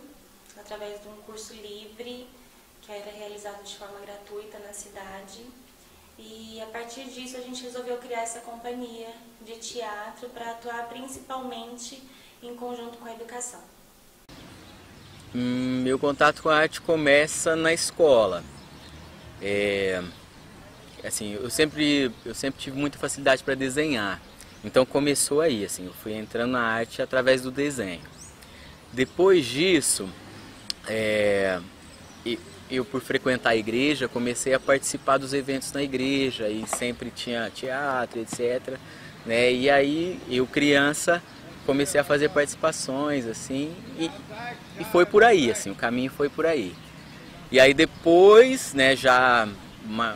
através de um curso livre, que era realizado de forma gratuita na cidade. E a partir disso a gente resolveu criar essa companhia de teatro para atuar principalmente em conjunto com a educação. Meu contato com a arte começa na escola. Assim, eu sempre tive muita facilidade para desenhar. Então começou aí, assim, eu fui entrando na arte através do desenho. Depois disso, eu por frequentar a igreja, comecei a participar dos eventos na igreja e sempre tinha teatro, etc. Né? E aí, eu criança, comecei a fazer participações, assim, e foi por aí, assim, o caminho foi por aí. E aí depois, né, já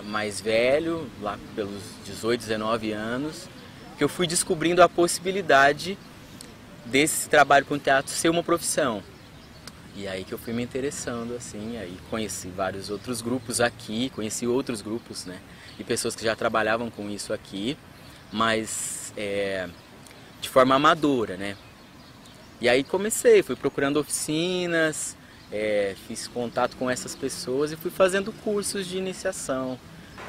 mais velho, lá pelos 18, 19 anos, que eu fui descobrindo a possibilidade desse trabalho com teatro ser uma profissão. E aí que eu fui me interessando, assim, aí conheci vários outros grupos aqui, conheci outros grupos, né, e pessoas que já trabalhavam com isso aqui, mas de forma amadora, né. E aí fui procurando oficinas, fiz contato com essas pessoas e fui fazendo cursos de iniciação.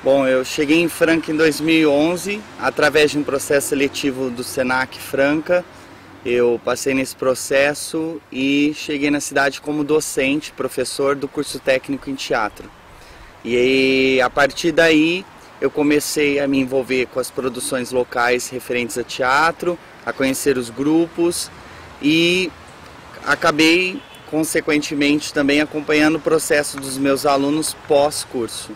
Bom, eu cheguei em Franca em 2011, através de um processo seletivo do Senac Franca. Eu passei nesse processo e cheguei na cidade como docente, professor do curso técnico em teatro. E aí, a partir daí eu comecei a me envolver com as produções locais referentes a teatro, a conhecer os grupos e acabei, consequentemente, também acompanhando o processo dos meus alunos pós-curso.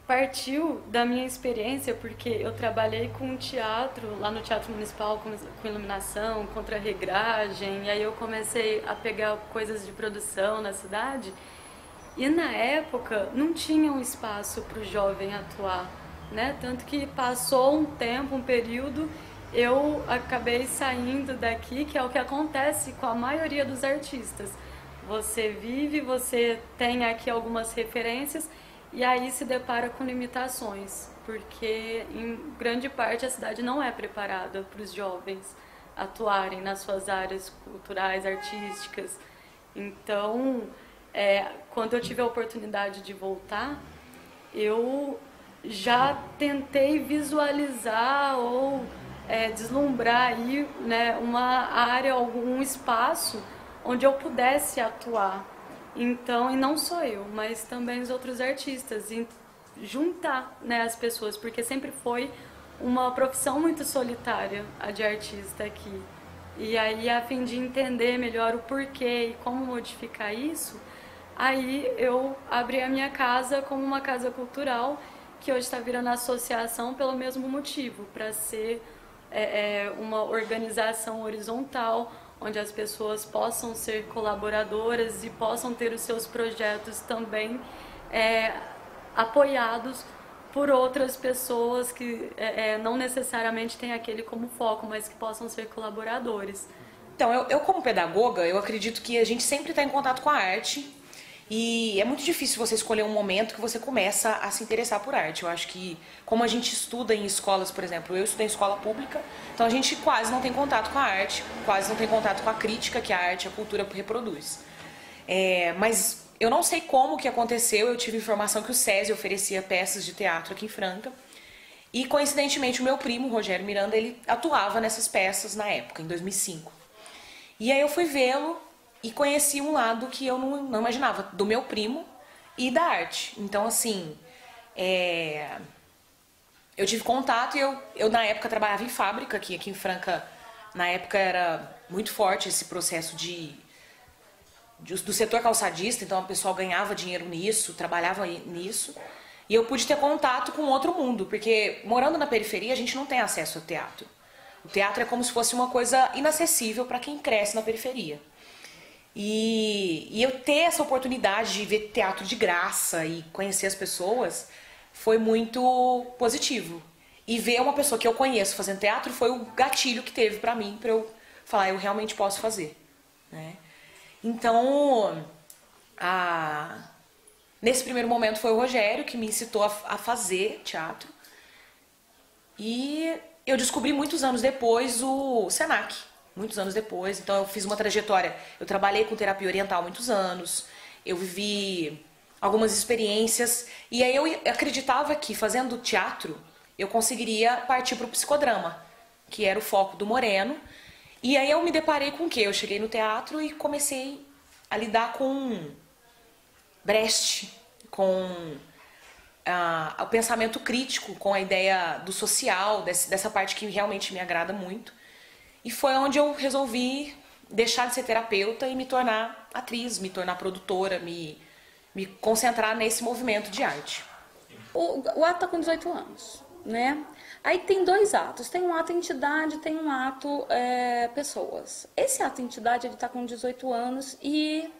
Partiu da minha experiência, porque eu trabalhei com teatro, lá no Teatro Municipal, com iluminação, contra-regragem, e aí eu comecei a pegar coisas de produção na cidade, e na época não tinha um espaço para o jovem atuar, né? Tanto que passou um tempo, um período, eu acabei saindo daqui, que é o que acontece com a maioria dos artistas. Você vive, você tem aqui algumas referências, e aí se depara com limitações, porque em grande parte a cidade não é preparada para os jovens atuarem nas suas áreas culturais, artísticas. Então, quando eu tive a oportunidade de voltar, eu já tentei visualizar ou deslumbrar aí, né, uma área, algum espaço onde eu pudesse atuar. Então, e não só eu, mas também os outros artistas, e juntar, né, as pessoas, porque sempre foi uma profissão muito solitária, a de artista aqui. E aí, a fim de entender melhor o porquê e como modificar isso, aí eu abri a minha casa como uma casa cultural, que hoje está virando associação pelo mesmo motivo, para ser uma organização horizontal, onde as pessoas possam ser colaboradoras e possam ter os seus projetos também apoiados por outras pessoas que não necessariamente têm aquele como foco, mas que possam ser colaboradores. Então, eu como pedagoga, eu acredito que a gente sempre está em contato com a arte e é muito difícil você escolher um momento que você começa a se interessar por arte. Eu acho que, como a gente estuda em escolas, por exemplo, eu estudei em escola pública, então a gente quase não tem contato com a arte, quase não tem contato com a crítica que a arte e a cultura reproduz. Mas eu não sei como que aconteceu, eu tive informação que o SESI oferecia peças de teatro aqui em Franca, e coincidentemente o meu primo, Rogério Miranda, ele atuava nessas peças na época, em 2005. E aí eu fui vê-lo e conheci um lado que eu não imaginava, do meu primo e da arte. Então, assim, eu tive contato e eu na época trabalhava em fábrica, aqui em Franca, na época era muito forte esse processo do setor calçadista, então o pessoal ganhava dinheiro nisso, trabalhava nisso. E eu pude ter contato com outro mundo, porque morando na periferia a gente não tem acesso ao teatro. O teatro é como se fosse uma coisa inacessível para quem cresce na periferia. E eu ter essa oportunidade de ver teatro de graça e conhecer as pessoas foi muito positivo. E ver uma pessoa que eu conheço fazendo teatro foi o gatilho que teve para mim, para eu falar, eu realmente posso fazer, né? Então, nesse primeiro momento foi o Rogério que me incitou a fazer teatro. E eu descobri muitos anos depois o Senac. Muitos anos depois. Então eu fiz uma trajetória. Eu trabalhei com terapia oriental há muitos anos. Eu vivi algumas experiências. E aí eu acreditava que fazendo teatro eu conseguiria partir para o psicodrama, que era o foco do Moreno. E aí eu me deparei com o quê? Eu cheguei no teatro e comecei a lidar com Brecht, com o pensamento crítico, com a ideia do social, dessa parte que realmente me agrada muito. E foi onde eu resolvi deixar de ser terapeuta e me tornar atriz, me tornar produtora, me concentrar nesse movimento de arte. O ato está com 18 anos, né? Aí tem dois atos, tem um ato entidade, tem um ato pessoas. Esse ato entidade ele está com 18 anos e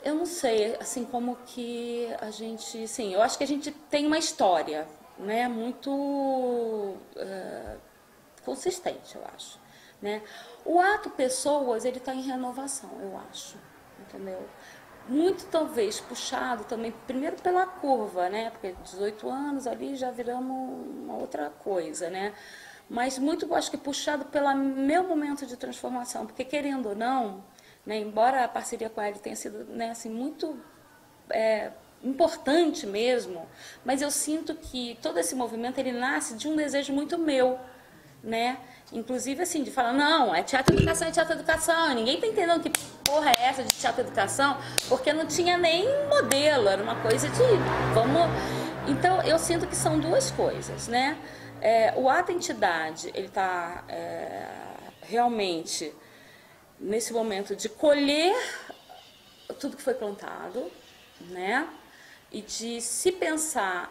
eu não sei, assim, como que a gente... Sim, eu acho que a gente tem uma história, né, muito consistente, eu acho, né? O ato pessoas, ele está em renovação, eu acho, entendeu? Muito, talvez, puxado também, primeiro pela curva, né? Porque 18 anos ali já viramos uma outra coisa, né? Mas muito, acho que puxado pelo meu momento de transformação, porque querendo ou não, né, embora a parceria com ele tenha sido, né, assim, muito importante mesmo, mas eu sinto que todo esse movimento ele nasce de um desejo muito meu, né? Inclusive assim, de falar, não, é teatro educação, ninguém está entendendo que porra é essa de teatro educação, porque não tinha nem modelo, era uma coisa de, vamos... Então, eu sinto que são duas coisas, né? O ato entidade, ele está realmente nesse momento de colher tudo que foi plantado, né? E de se pensar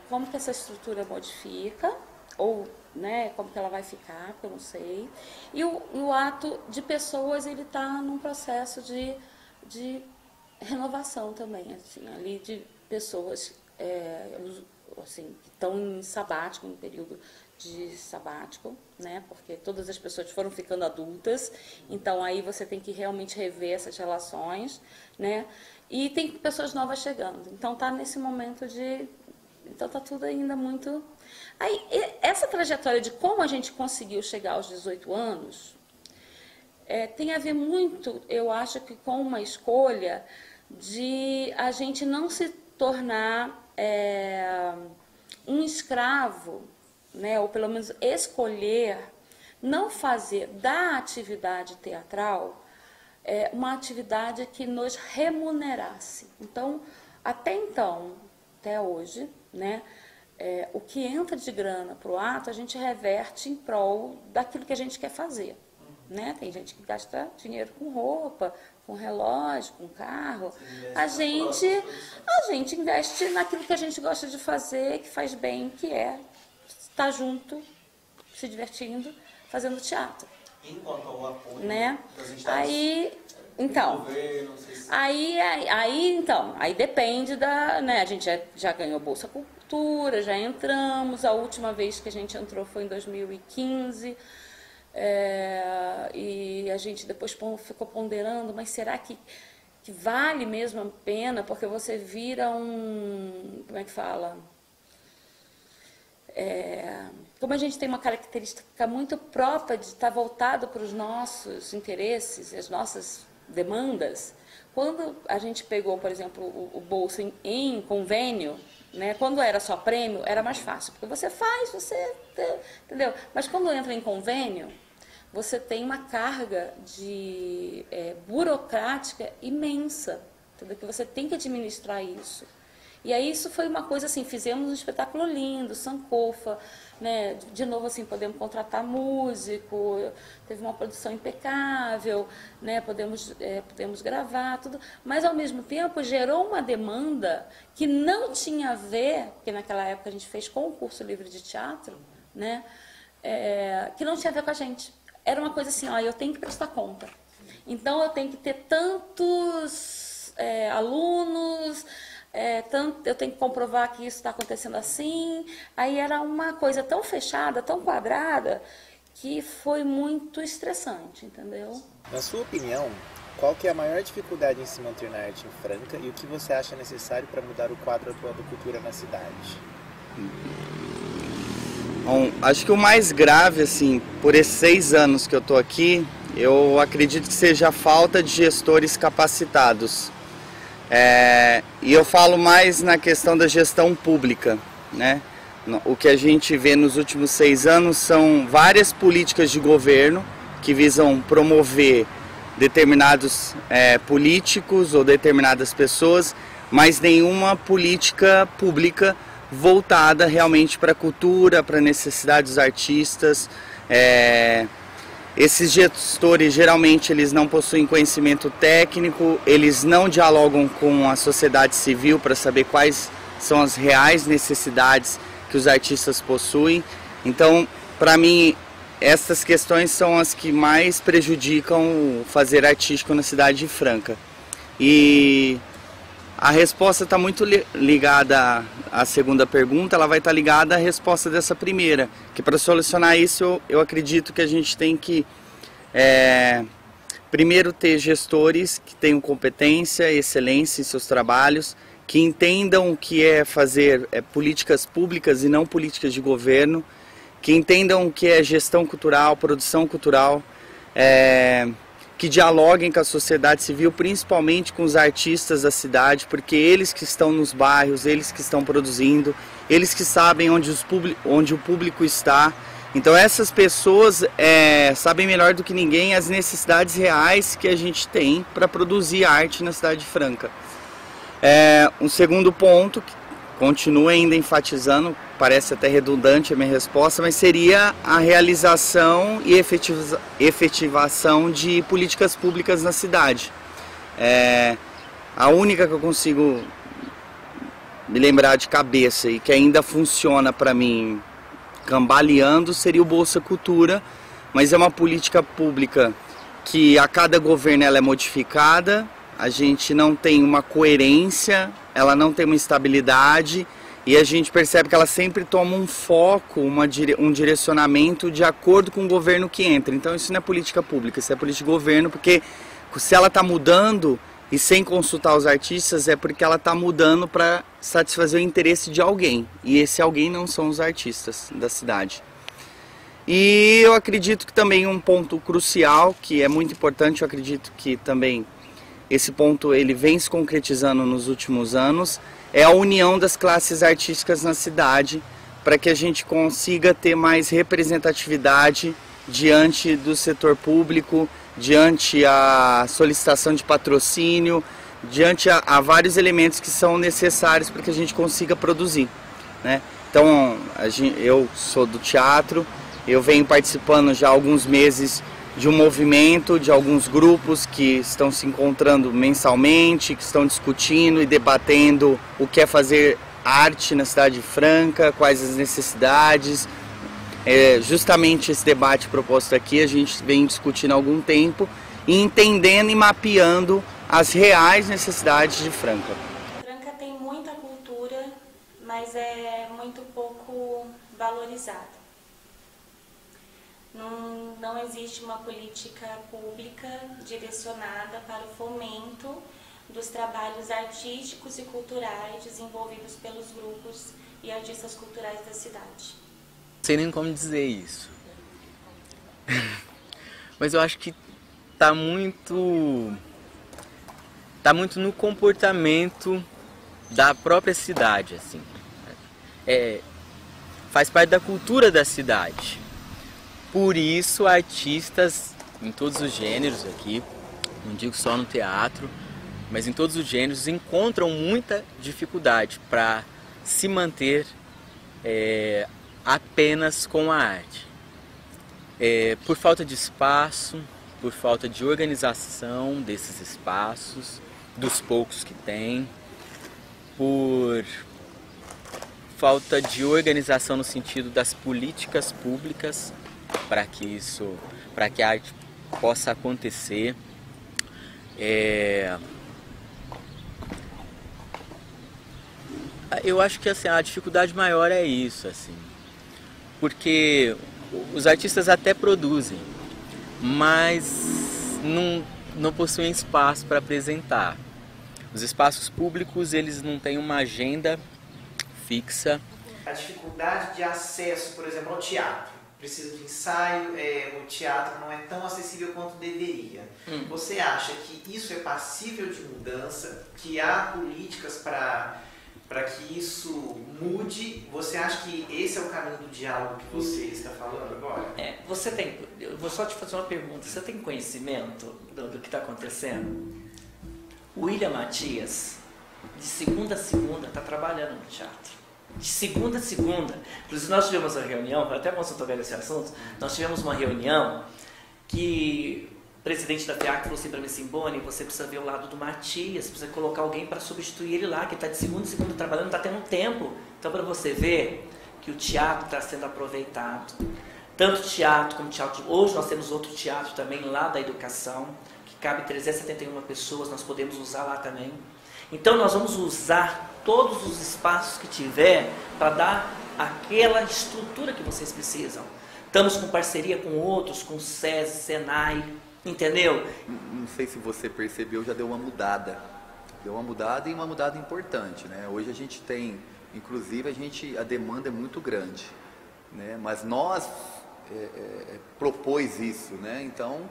como que essa estrutura modifica, ou, né, como que ela vai ficar, que eu não sei. E o ato de pessoas, ele está num processo de renovação também, assim, ali de pessoas assim, que estão em sabático, em período de sabático, né, porque todas as pessoas foram ficando adultas, então aí você tem que realmente rever essas relações, né, e tem pessoas novas chegando, então está nesse momento de... Então está tudo ainda muito... Aí, essa trajetória de como a gente conseguiu chegar aos 18 anos tem a ver muito, eu acho, que com uma escolha de a gente não se tornar um escravo, né, ou pelo menos escolher não fazer da atividade teatral uma atividade que nos remunerasse. Então, até hoje, né, o que entra de grana para o ato, a gente reverte em prol daquilo que a gente quer fazer, né? Tem gente que gasta dinheiro com roupa, com relógio, com carro. A gente investe naquilo que a gente gosta de fazer, que faz bem, que é estar junto, se divertindo, fazendo teatro. Enquanto ao apoio, né? Das entidades então, governo, não sei se... aí depende da, né, a gente já ganhou Bolsa Cultura, já entramos, a última vez que a gente entrou foi em 2015, E a gente depois ficou ponderando, mas será que vale mesmo a pena? Porque você vira como é que fala? Como a gente tem uma característica muito própria de estar voltado para os nossos interesses, as nossas demandas, quando a gente pegou, por exemplo, o bolsa em convênio, né, quando era só prêmio, era mais fácil, porque você faz, entendeu? Mas quando entra em convênio, você tem uma carga burocrática imensa, entendeu? Que você tem que administrar isso. E aí isso foi uma coisa assim, fizemos um espetáculo lindo, Sankofa, né? De novo assim, podemos contratar músico, teve uma produção impecável, né? Podemos gravar, tudo, mas ao mesmo tempo gerou uma demanda que não tinha a ver, porque naquela época a gente fez concurso livre de teatro, né? Que não tinha a ver com a gente. Era uma coisa assim, ó, eu tenho que prestar conta. Então eu tenho que ter tantos alunos, eu tenho que comprovar que isso está acontecendo assim. Aí era uma coisa tão fechada, tão quadrada, que foi muito estressante, entendeu? Na sua opinião, qual que é a maior dificuldade em se manter na arte em Franca e o que você acha necessário para mudar o quadro atual da cultura na cidade? Bom, acho que o mais grave, assim, por esses 6 anos que eu estou aqui, eu acredito que seja a falta de gestores capacitados. E eu falo mais na questão da gestão pública, né? O que a gente vê nos últimos 6 anos são várias políticas de governo que visam promover determinados políticos ou determinadas pessoas, mas nenhuma política pública voltada realmente para a cultura, para a necessidade dos artistas. Esses gestores, geralmente, eles não possuem conhecimento técnico, eles não dialogam com a sociedade civil para saber quais são as reais necessidades que os artistas possuem. Então, para mim, essas questões são as que mais prejudicam o fazer artístico na cidade de Franca. E a resposta está muito ligada à segunda pergunta, ela vai estar ligada à resposta dessa primeira, que para solucionar isso eu acredito que a gente tem que primeiro ter gestores que tenham competência, excelência em seus trabalhos, que entendam o que é fazer políticas públicas e não políticas de governo, que entendam o que é gestão cultural, produção cultural, que dialoguem com a sociedade civil, principalmente com os artistas da cidade, porque eles que estão nos bairros, eles que estão produzindo, eles que sabem onde o público está. Então essas pessoas sabem melhor do que ninguém as necessidades reais que a gente tem para produzir arte na cidade de Franca. Um segundo ponto, que continuo ainda enfatizando, parece até redundante a minha resposta, mas seria a realização e efetivação de políticas públicas na cidade. A única que eu consigo me lembrar de cabeça e que ainda funciona para mim cambaleando seria o Bolsa Cultura, mas é uma política pública que a cada governo ela é modificada, a gente não tem uma coerência, ela não tem uma estabilidade e a gente percebe que ela sempre toma um foco, um direcionamento de acordo com o governo que entra. Então isso não é política pública, isso é política de governo, porque se ela está mudando e sem consultar os artistas é porque ela está mudando para satisfazer o interesse de alguém. E esse alguém não são os artistas da cidade. E eu acredito que também um ponto crucial, que é muito importante, eu acredito que também esse ponto ele vem se concretizando nos últimos anos, é a união das classes artísticas na cidade, para que a gente consiga ter mais representatividade diante do setor público, diante a solicitação de patrocínio, diante a vários elementos que são necessários para que a gente consiga produzir, né? Então, eu sou do teatro, eu venho participando já há alguns meses de um movimento, de alguns grupos que estão se encontrando mensalmente, que estão discutindo e debatendo o que é fazer arte na cidade de Franca, quais as necessidades. Justamente esse debate proposto aqui a gente vem discutindo há algum tempo e entendendo e mapeando as reais necessidades de Franca. Franca tem muita cultura, mas é muito pouco valorizada. não existe uma política pública direcionada para o fomento dos trabalhos artísticos e culturais desenvolvidos pelos grupos e artistas culturais da cidade. Não sei nem como dizer isso. Mas eu acho que tá muito no comportamento da própria cidade, assim. Faz parte da cultura da cidade. Por isso, artistas em todos os gêneros aqui, não digo só no teatro, mas em todos os gêneros, encontram muita dificuldade para se manter apenas com a arte. Por falta de espaço, por falta de organização desses espaços, dos poucos que tem, por falta de organização no sentido das políticas públicas para que a arte possa acontecer. Eu acho que assim, a dificuldade maior é isso, assim, porque os artistas até produzem, mas não possuem espaço para apresentar. Os espaços públicos, eles não têm uma agenda fixa. A dificuldade de acesso, por exemplo, ao teatro. Precisa de ensaio, o teatro não é tão acessível quanto deveria. Você acha que isso é passível de mudança? Que há políticas para que isso mude? Você acha que esse é o caminho do diálogo que você está falando agora? Eu vou só te fazer uma pergunta. Você tem conhecimento do que está acontecendo? O William Matias, de segunda a segunda, está trabalhando no teatro. De segunda a segunda. Inclusive, nós tivemos uma reunião, até quando você tocar nesse assunto, nós tivemos uma reunião que o presidente da FEAC falou assim para mim, assim, Boni, você precisa ver o lado do Matias, precisa colocar alguém para substituir ele lá, que está de segunda a segunda trabalhando, não está tendo tempo. Então, para você ver que o teatro está sendo aproveitado. Tanto teatro como teatro. Hoje nós temos outro teatro também lá da educação, que cabe 371 pessoas, nós podemos usar lá também. Então nós vamos usar todos os espaços que tiver para dar aquela estrutura que vocês precisam. Estamos com parceria com outros, com o SESI, Senai, entendeu? Não sei se você percebeu, já deu uma mudada. Deu uma mudada e uma mudada importante, né? Hoje a gente tem, inclusive a demanda é muito grande, né? Mas nós propôs isso, né? Então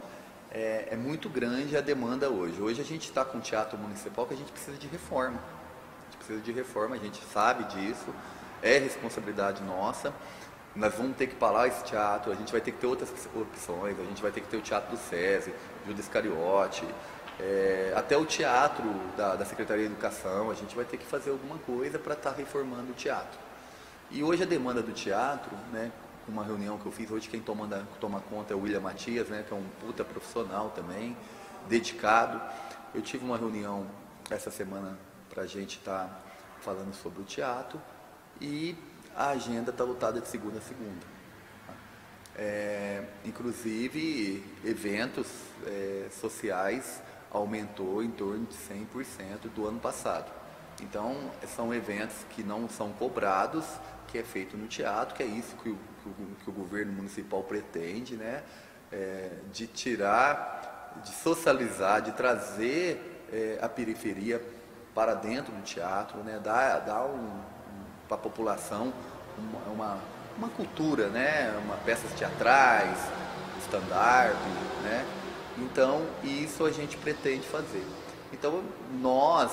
é muito grande a demanda hoje. Hoje a gente está com o teatro municipal que a gente precisa de reforma. A gente precisa de reforma, a gente sabe disso, é responsabilidade nossa. Nós vamos ter que parar esse teatro, a gente vai ter que ter outras opções, a gente vai ter que ter o teatro do SESI, Judas Iscariote, até o teatro da Secretaria de Educação, a gente vai ter que fazer alguma coisa para estar reformando o teatro. E hoje a demanda do teatro, né, uma reunião que eu fiz hoje, quem toma conta é o William Matias, né, que é um puta profissional também, dedicado. Eu tive uma reunião essa semana para a gente estar falando sobre o teatro e a agenda está lotada de segunda a segunda. Inclusive, eventos sociais aumentou em torno de 100% do ano passado. Então, são eventos que não são cobrados, que é feito no teatro, que é isso que o governo municipal pretende, né? De tirar, de socializar, de trazer a periferia para dentro do teatro, né? Dar para a população uma cultura, né? Peças teatrais, stand-up, né? Então, isso a gente pretende fazer. Então, nós,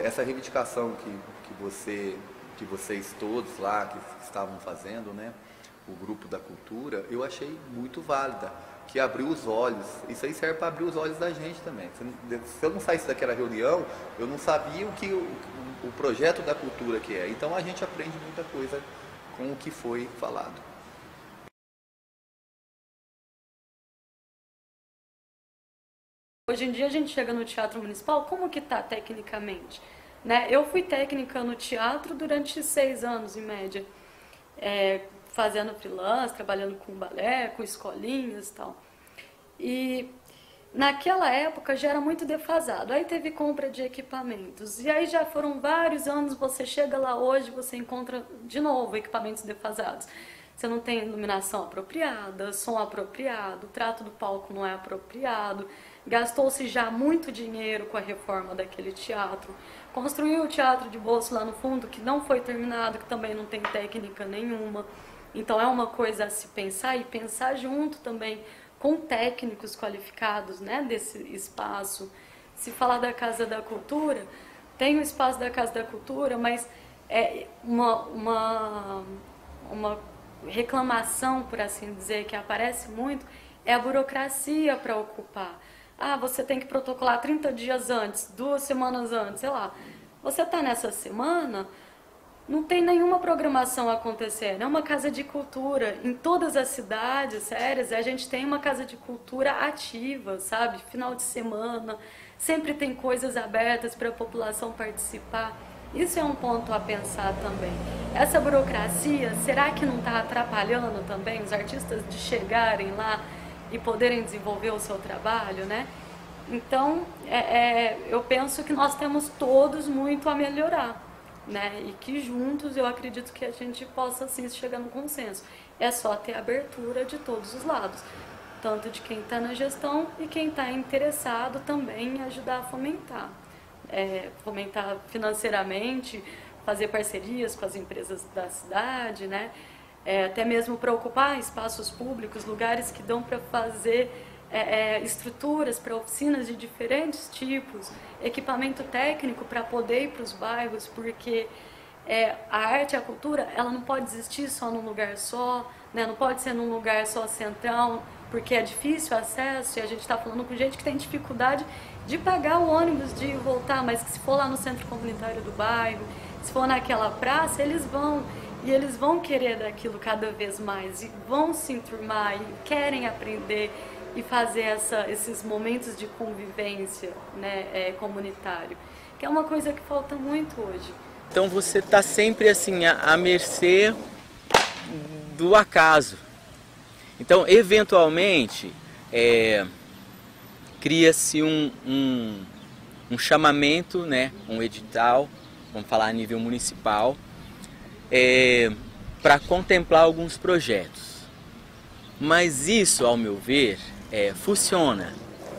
essa reivindicação que vocês todos lá que estavam fazendo, né? O grupo da cultura, eu achei muito válida, que abriu os olhos. Isso aí serve para abrir os olhos da gente também. Se eu não saísse daquela reunião, eu não sabia o projeto da cultura que é. Então a gente aprende muita coisa com o que foi falado. Hoje em dia a gente chega no Teatro Municipal, como que está tecnicamente? Né? Eu fui técnica no teatro durante 6 anos, em média. Fazendo freelance, trabalhando com balé, com escolinhas e tal. E naquela época já era muito defasado. Aí teve compra de equipamentos. E aí já foram vários anos, você chega lá hoje, você encontra de novo equipamentos defasados. você não tem iluminação apropriada, som apropriado, o trato do palco não é apropriado, gastou-se já muito dinheiro com a reforma daquele teatro, construiu o teatro de bolso lá no fundo que não foi terminado, que também não tem técnica nenhuma. Então é uma coisa a se pensar e pensar junto também com técnicos qualificados, né, desse espaço. Se falar da Casa da Cultura, tem o espaço da Casa da Cultura, mas é uma reclamação, por assim dizer, que aparece muito, é a burocracia para ocupar. Ah, você tem que protocolar 30 dias antes, 2 semanas antes, sei lá. Você está nessa semana, não tem nenhuma programação acontecendo. É uma casa de cultura. Em todas as cidades sérias, a gente tem uma casa de cultura ativa, sabe? Final de semana, sempre tem coisas abertas para a população participar. Isso é um ponto a pensar também. Essa burocracia, será que não está atrapalhando também os artistas de chegarem lá e poderem desenvolver o seu trabalho, né? Então, eu penso que nós temos todos muito a melhorar, né? E que juntos eu acredito que a gente possa sim chegar no consenso. É só ter abertura de todos os lados, tanto de quem está na gestão e quem está interessado também em ajudar a fomentar. Fomentar financeiramente, fazer parcerias com as empresas da cidade, né? Até mesmo para ocupar espaços públicos, lugares que dão para fazer estruturas para oficinas de diferentes tipos, equipamento técnico para poder ir para os bairros, porque a arte e a cultura, ela não pode existir só num lugar só, né? Não pode ser num lugar só central, porque é difícil o acesso e a gente está falando com gente que tem dificuldade de pagar o ônibus de ir e voltar, mas que se for lá no centro comunitário do bairro, se for naquela praça, eles vão. E eles vão querer daquilo cada vez mais, e vão se enturmar, e querem aprender e fazer esses momentos de convivência, né, comunitário, que é uma coisa que falta muito hoje. Então você está sempre assim, à mercê do acaso. Então, eventualmente, cria-se um chamamento, né, um edital, vamos falar a nível municipal, para contemplar alguns projetos. Mas isso, ao meu ver, funciona,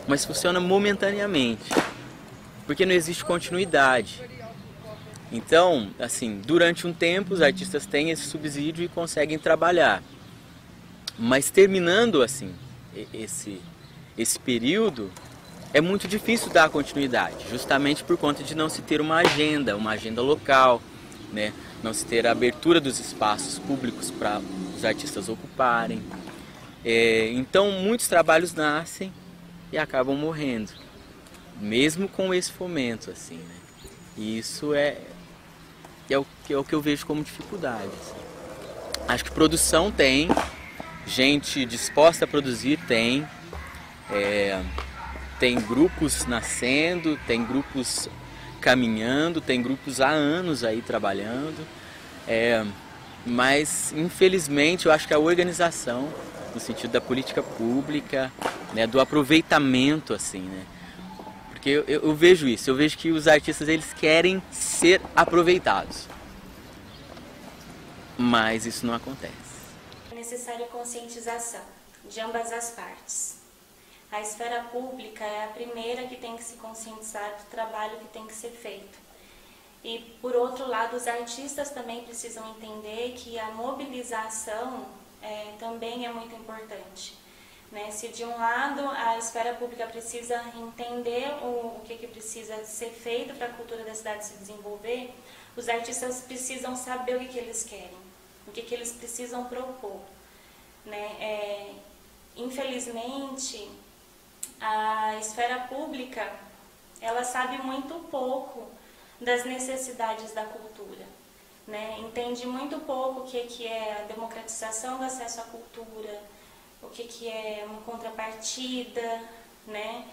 mas funciona momentaneamente, porque não existe continuidade. Então, assim, durante um tempo os artistas têm esse subsídio e conseguem trabalhar, mas terminando assim esse período, é muito difícil dar continuidade, justamente por conta de não se ter uma agenda local, né? Não se ter a abertura dos espaços públicos para os artistas ocuparem. Então muitos trabalhos nascem e acabam morrendo, mesmo com esse fomento, assim, né? E isso é o que eu vejo como dificuldade, assim. Acho que produção tem, gente disposta a produzir tem grupos nascendo, tem grupos caminhando, tem grupos há anos aí trabalhando, mas infelizmente eu acho que a organização, no sentido da política pública, né, do aproveitamento, assim, né? Porque eu vejo isso, eu vejo que os artistas eles querem ser aproveitados, mas isso não acontece. É necessária conscientização de ambas as partes. A esfera pública é a primeira que tem que se conscientizar do trabalho que tem que ser feito. E, por outro lado, os artistas também precisam entender que a mobilização também é muito importante, né? Se, de um lado, a esfera pública precisa entender o que precisa ser feito para a cultura da cidade se desenvolver, os artistas precisam saber o que eles querem, o que eles precisam propor, né? Infelizmente, a esfera pública, ela sabe muito pouco das necessidades da cultura, né? Entende muito pouco o que é a democratização do acesso à cultura, o que é uma contrapartida, né?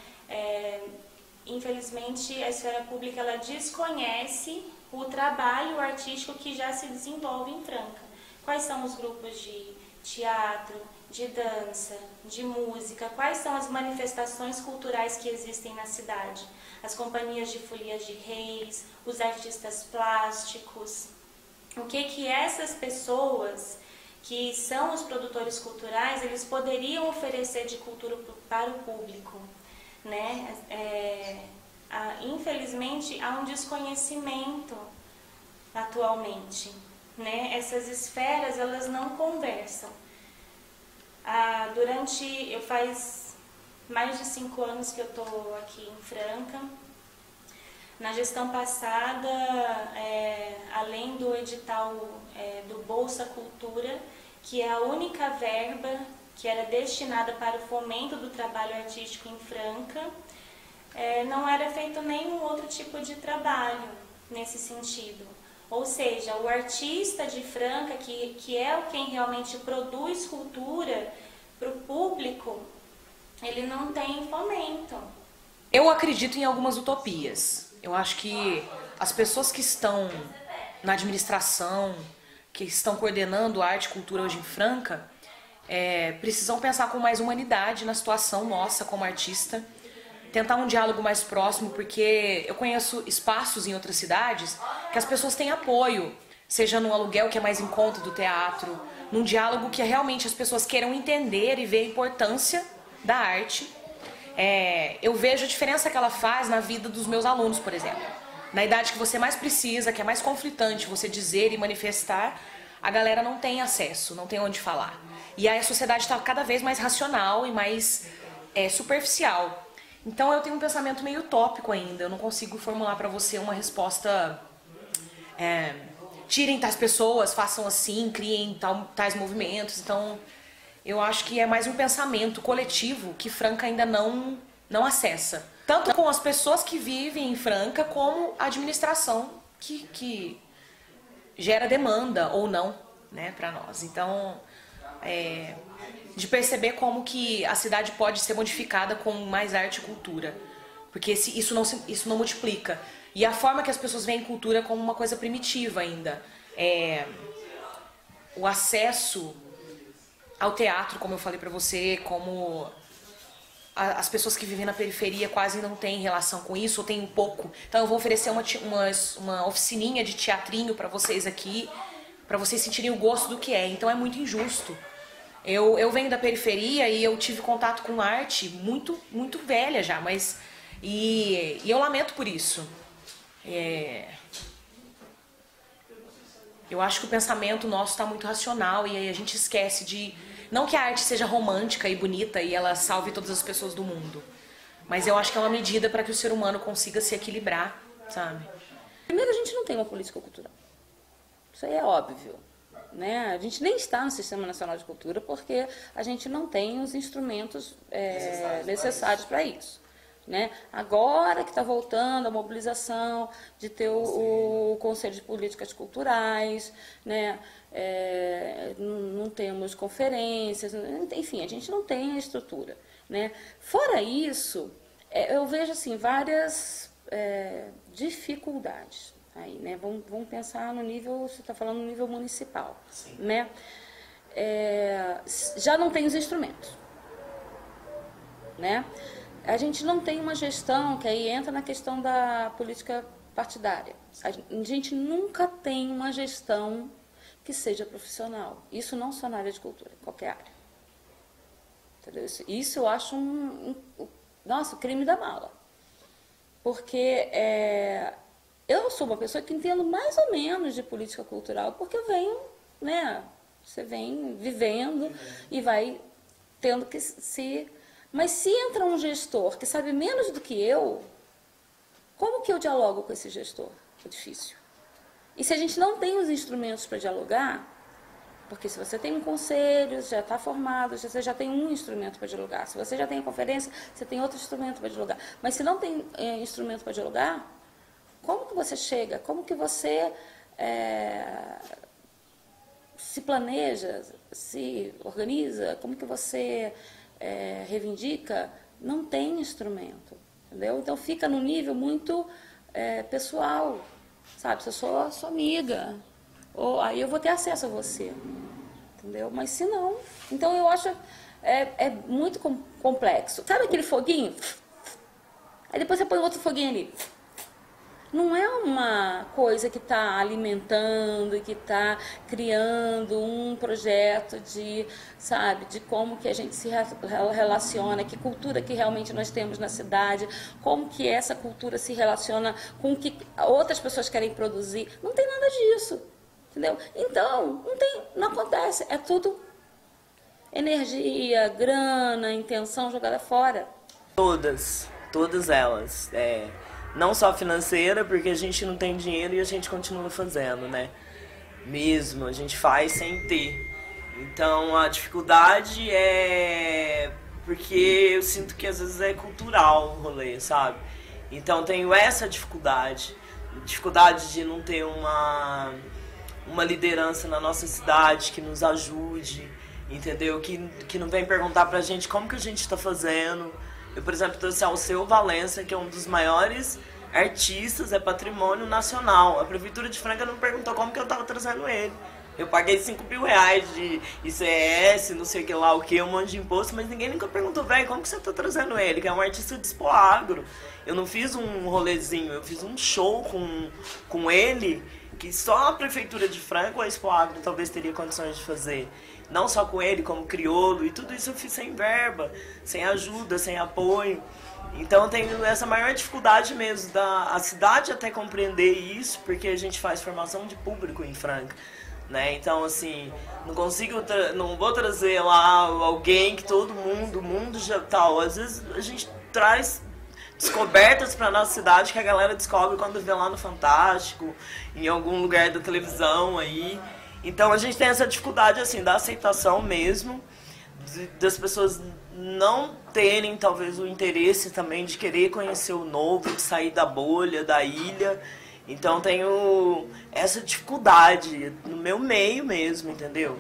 Infelizmente, a esfera pública ela desconhece o trabalho artístico que já se desenvolve em Franca. Quais são os grupos de teatro, de dança, de música, quais são as manifestações culturais que existem na cidade, as companhias de folias de reis, os artistas plásticos, o que essas pessoas que são os produtores culturais, eles poderiam oferecer de cultura para o público, né? Infelizmente, há um desconhecimento atualmente, né? Essas esferas, elas não conversam. Faz mais de 5 anos que eu estou aqui em Franca. Na gestão passada, além do edital do Bolsa Cultura, que é a única verba que era destinada para o fomento do trabalho artístico em Franca, não era feito nenhum outro tipo de trabalho nesse sentido. Ou seja, o artista de Franca, que é quem realmente produz cultura para o público, ele não tem fomento. Eu acredito em algumas utopias. Eu acho que as pessoas que estão na administração, que estão coordenando a arte e cultura hoje em Franca, precisam pensar com mais humanidade na situação nossa como artista, tentar um diálogo mais próximo, porque eu conheço espaços em outras cidades que as pessoas têm apoio, seja no aluguel que é mais em conta do teatro, num diálogo que realmente as pessoas queiram entender e ver a importância da arte. Eu vejo a diferença que ela faz na vida dos meus alunos, por exemplo. Na idade que você mais precisa, que é mais conflitante você dizer e manifestar, a galera não tem acesso, não tem onde falar. E aí a sociedade está cada vez mais racional e mais superficial. Então eu tenho um pensamento meio utópico ainda, eu não consigo formular para você uma resposta... tirem tais pessoas, façam assim, criem tais movimentos. Então eu acho que é mais um pensamento coletivo que Franca ainda não acessa. Tanto com as pessoas que vivem em Franca, como a administração que gera demanda ou não, né, para nós. Então, de perceber como que a cidade pode ser modificada com mais arte e cultura. Porque isso não multiplica. E a forma que as pessoas veem cultura como uma coisa primitiva ainda. O acesso ao teatro, como eu falei pra você, como as pessoas que vivem na periferia quase não têm relação com isso, ou têm um pouco. Então eu vou oferecer uma oficininha de teatrinho pra vocês aqui, pra vocês sentirem o gosto do que é. Então é muito injusto. Eu venho da periferia e eu tive contato com arte muito, muito velha já, mas... E eu lamento por isso. Eu acho que o pensamento nosso está muito racional e aí a gente esquece de... Não que a arte seja romântica e bonita e ela salve todas as pessoas do mundo, mas eu acho que é uma medida para que o ser humano consiga se equilibrar, sabe? Primeiro, a gente não tem uma política cultural. Isso aí é óbvio, né? A gente nem está no Sistema Nacional de Cultura porque a gente não tem os instrumentos necessários para isso. Né? Agora que está voltando a mobilização de ter o Conselho de Políticas Culturais, né? Não temos conferências, enfim, a gente não tem a estrutura. Né? Fora isso, eu vejo assim, várias dificuldades. Aí, né? Vamos pensar no nível, você está falando no nível municipal. Né? Já não tem os instrumentos. Né? A gente não tem uma gestão, que aí entra na questão da política partidária. A gente nunca tem uma gestão que seja profissional. Isso não só na área de cultura, em qualquer área. Entendeu? Isso eu acho nossa, o crime da mala. Porque eu sou uma pessoa que entendo mais ou menos de política cultural, porque eu venho, né? Você vem vivendo e vai tendo que se... Mas se entra um gestor que sabe menos do que eu, como que eu dialogo com esse gestor? É difícil. E se a gente não tem os instrumentos para dialogar, porque se você tem um conselho, já está formado, você já tem um instrumento para dialogar. Se você já tem a conferência, você tem outro instrumento para dialogar. Mas se não tem instrumento para dialogar, como que você chega? Como que você se planeja, se organiza? Como que você... reivindica, não tem instrumento, entendeu? Então fica no nível muito pessoal, sabe? Se eu sou sua amiga, ou aí eu vou ter acesso a você, entendeu? Mas se não, então eu acho muito complexo. Sabe aquele foguinho? Aí depois você põe outro foguinho ali. Não é uma coisa que está alimentando, que está criando um projeto de, sabe, de como que a gente se relaciona, que cultura que realmente nós temos na cidade, como que essa cultura se relaciona com o que outras pessoas querem produzir. Não tem nada disso, entendeu? Então, não acontece, é tudo energia, grana, intenção jogada fora. Todas elas. Não só financeira, porque a gente não tem dinheiro e a gente continua fazendo, né? Mesmo, a gente faz sem ter. Então a dificuldade é porque eu sinto que às vezes é cultural o rolê, sabe? Então tenho essa dificuldade de não ter uma liderança na nossa cidade que nos ajude, entendeu? Que não vem perguntar pra gente como que a gente tá fazendo. Eu, por exemplo, trouxe Alceu Valença, que é um dos maiores artistas, é patrimônio nacional. A Prefeitura de Franca não perguntou como que eu tava trazendo ele. Eu paguei 5 mil reais de ICS, não sei o que lá, o que, um monte de imposto, mas ninguém nunca perguntou, velho, como que você tá trazendo ele? Que é um artista de Expo Agro. Eu não fiz um rolezinho, eu fiz um show com ele, que só a Prefeitura de Franca ou a Expo Agro talvez teria condições de fazer. Não só com ele, como crioulo, e tudo isso eu fiz sem verba, sem ajuda, sem apoio. Então eu tenho essa maior dificuldade mesmo da cidade até compreender isso, porque a gente faz formação de público em Franca, né? Então assim, não vou trazer lá alguém que todo mundo, o mundo já tal. Às vezes a gente traz descobertas para nossa cidade que a galera descobre quando vê lá no Fantástico, em algum lugar da televisão aí. Então a gente tem essa dificuldade assim da aceitação mesmo, das pessoas não terem talvez o interesse também de querer conhecer o novo, de sair da bolha, da ilha. Então tenho essa dificuldade no meu meio mesmo, entendeu?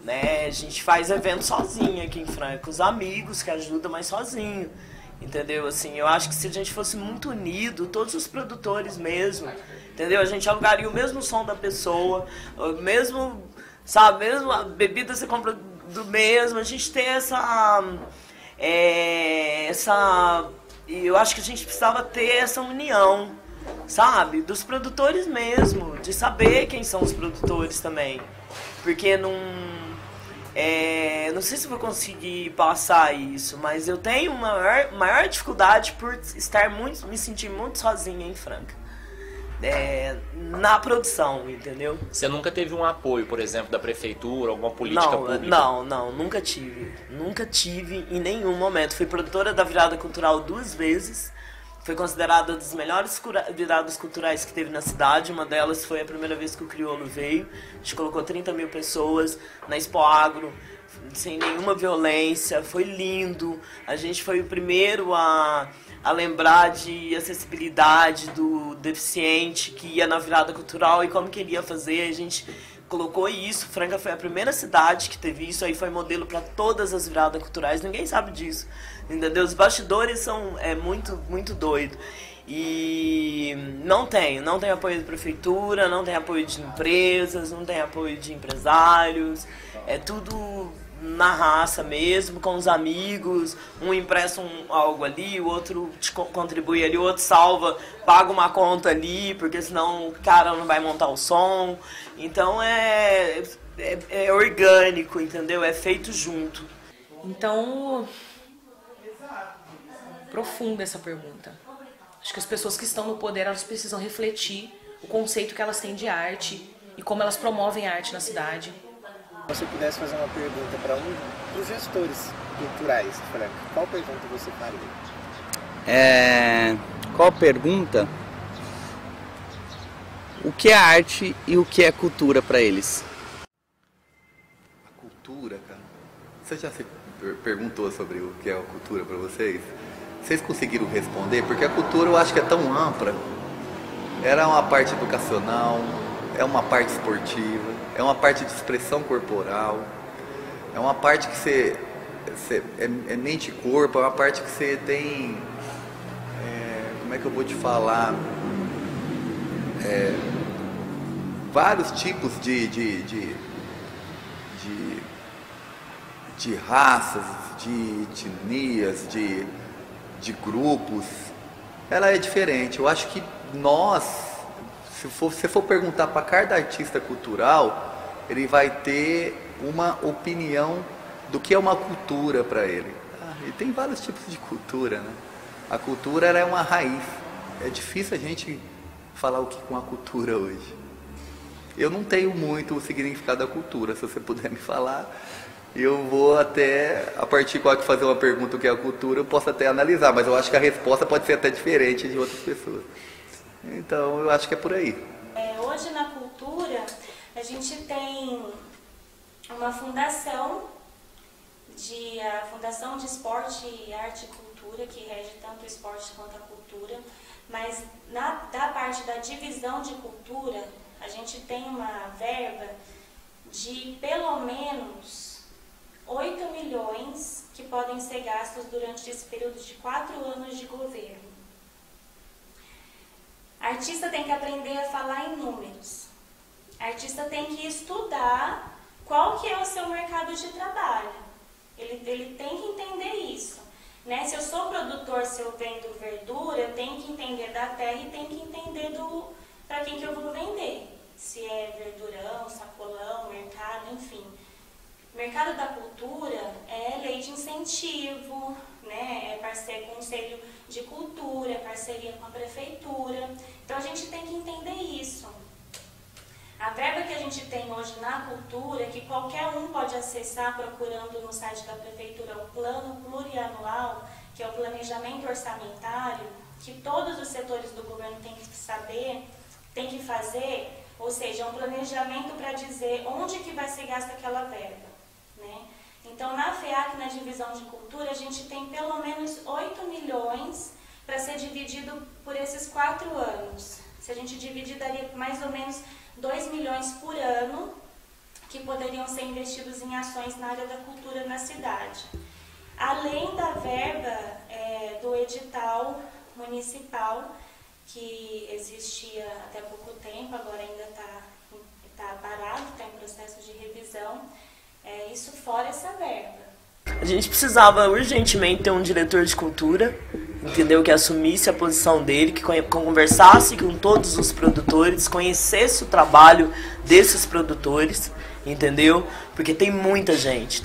Né? A gente faz evento sozinho aqui em Franca, os amigos que ajudam, mas sozinho. Entendeu? Assim, eu acho que se a gente fosse muito unido, todos os produtores mesmo, entendeu? A gente alugaria o mesmo som da pessoa, o mesmo, sabe, mesmo a bebida você compra do mesmo, a gente tem eu acho que a gente precisava ter essa união, sabe? Dos produtores mesmo, de saber quem são os produtores também, porque não sei se vou conseguir passar isso, mas eu tenho uma maior dificuldade por me sentir muito sozinha em Franca, na produção, entendeu? Você nunca teve um apoio, por exemplo, da prefeitura, alguma política pública? Não, nunca tive. Nunca tive em nenhum momento. Fui produtora da Virada Cultural 2 vezes. Foi considerada das melhores viradas culturais que teve na cidade. Uma delas foi a primeira vez que o Crioulo veio. A gente colocou 30 mil pessoas na Expo Agro, sem nenhuma violência. Foi lindo. A gente foi o primeiro a lembrar de acessibilidade do deficiente que ia na virada cultural e como queria fazer. A gente colocou isso. Franca foi a primeira cidade que teve isso. Aí foi modelo para todas as viradas culturais. Ninguém sabe disso. Entendeu? Os bastidores são muito doido. E não tem apoio da prefeitura, não tem apoio de empresas, não tem apoio de empresários. É tudo na raça mesmo, com os amigos. Um empresta algo ali, o outro te contribui ali, o outro salva, paga uma conta ali, porque senão o cara não vai montar o som. Então é orgânico, entendeu? É feito junto. Então, profunda essa pergunta. Acho que as pessoas que estão no poder, elas precisam refletir o conceito que elas têm de arte e como elas promovem a arte na cidade. Se você pudesse fazer uma pergunta para um dos gestores culturais, Franca, qual pergunta você faria? Qual pergunta? O que é arte e o que é cultura para eles? A cultura, cara. Você já se perguntou sobre o que é a cultura para vocês? Vocês conseguiram responder? Porque a cultura eu acho que é tão ampla. Era uma parte educacional, é uma parte esportiva, é uma parte de expressão corporal, é uma parte que você é mente e corpo, é uma parte que você tem, como é que eu vou te falar, vários tipos de raças, de etnias, de grupos. Ela é diferente. Eu acho que nós, se você for perguntar para cada artista cultural, ele vai ter uma opinião do que é uma cultura para ele. E tem vários tipos de cultura, né? A cultura ela é uma raiz. É difícil a gente falar o que é uma cultura hoje. Eu não tenho muito o significado da cultura. Se você puder me falar, eu vou até, a partir de fazer uma pergunta o que é a cultura, eu posso até analisar, mas eu acho que a resposta pode ser até diferente de outras pessoas. Então, eu acho que é por aí. Hoje na cultura, a gente tem uma fundação a Fundação de Esporte, Arte e Cultura, que rege tanto o esporte quanto a cultura, mas da parte da divisão de cultura, a gente tem uma verba de pelo menos 8 milhões que podem ser gastos durante esse período de 4 anos de governo. Artista tem que aprender a falar em números. Artista tem que estudar qual que é o seu mercado de trabalho. Ele tem que entender isso. Né? Se eu sou produtor, se eu vendo verdura, eu tenho que entender da terra e tenho que entender para quem que eu vou vender. Se é verdurão, sacolão, mercado, enfim. Mercado da cultura é lei de incentivo, né? É conselho de cultura, é parceria com a prefeitura. Então a gente tem que entender isso. A verba que a gente tem hoje na cultura, que qualquer um pode acessar procurando no site da prefeitura o plano plurianual, que é o planejamento orçamentário, que todos os setores do governo têm que saber, têm que fazer, ou seja, um planejamento para dizer onde que vai ser gasta aquela verba. Né? Então, na FEAC, na divisão de cultura, a gente tem pelo menos 8 milhões para ser dividido por esses 4 anos. Se a gente dividir, daria mais ou menos 2 milhões por ano que poderiam ser investidos em ações na área da cultura na cidade. Além da verba do edital municipal, que existia até pouco tempo, agora ainda está parado, está em processo de revisão. Isso fora essa verba. A gente precisava urgentemente ter um diretor de cultura, entendeu? Que assumisse a posição dele, que conversasse com todos os produtores, conhecesse o trabalho desses produtores, entendeu? Porque tem muita gente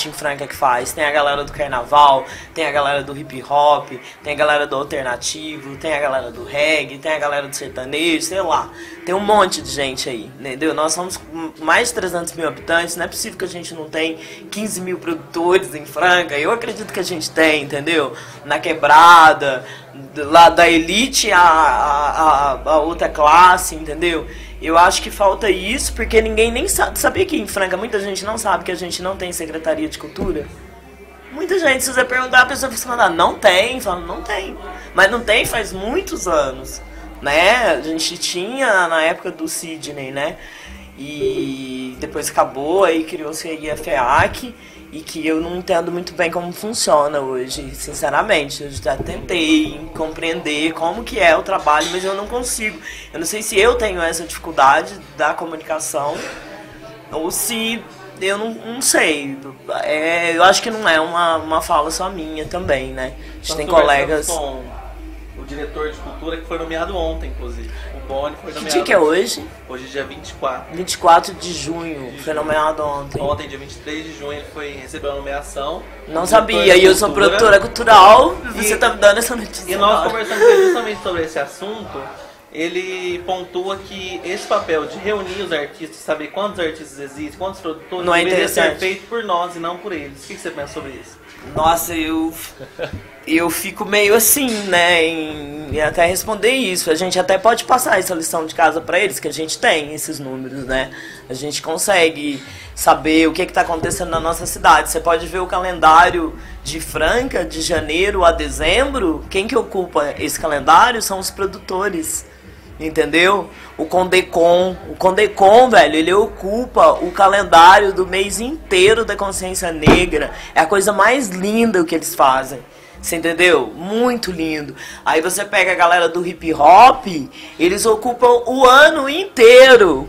em Franca que faz. Tem a galera do carnaval, tem a galera do hip hop, tem a galera do alternativo, tem a galera do reggae, tem a galera do sertanejo, sei lá. Tem um monte de gente aí, entendeu? Nós somos mais de 300 mil habitantes, não é possível que a gente não tenha 15 mil produtores em Franca. Eu acredito que a gente tem, entendeu? Na quebrada, lá da elite a outra classe, entendeu? Eu acho que falta isso, porque ninguém nem sabe. Sabia que em Franca muita gente não sabe que a gente não tem Secretaria de Cultura? Muita gente, se você perguntar, a pessoa fica falando, não tem, falando, não tem. Mas não tem faz muitos anos, né? A gente tinha na época do Sidney, né? E depois acabou, aí criou-se aí a FEAC, e que eu não entendo muito bem como funciona hoje, sinceramente. Eu já tentei compreender como que é o trabalho, mas eu não consigo. Eu não sei se eu tenho essa dificuldade da comunicação, ou se eu não sei. Eu acho que não é uma fala só minha também, né? A gente tem colegas... Com o diretor de cultura que foi nomeado ontem, inclusive. O Boni foi nomeado. Que dia que é hoje? Hoje é dia 24. 24 de junho, foi nomeado ontem. Ontem, dia 23 de junho, ele recebeu a nomeação. Não sabia, e eu sou produtora cultural, e você tá me dando essa notícia. E nós conversamos justamente sobre esse assunto. Ele pontua que esse papel de reunir os artistas, saber quantos artistas existem, quantos produtores, não é deveria ser feito por nós e não por eles. O que você pensa sobre isso? Nossa, eu fico meio assim, né, em até responder isso. A gente até pode passar essa lição de casa para eles, que a gente tem esses números, né? A gente consegue saber o que está acontecendo na nossa cidade. Você pode ver o calendário de Franca, de janeiro a dezembro. Quem que ocupa esse calendário são os produtores, entendeu? O Condecom, velho, ele ocupa o calendário do mês inteiro da consciência negra. É a coisa mais linda o que eles fazem, Você entendeu? Muito lindo. Aí você pega a galera do hip hop, eles ocupam o ano inteiro,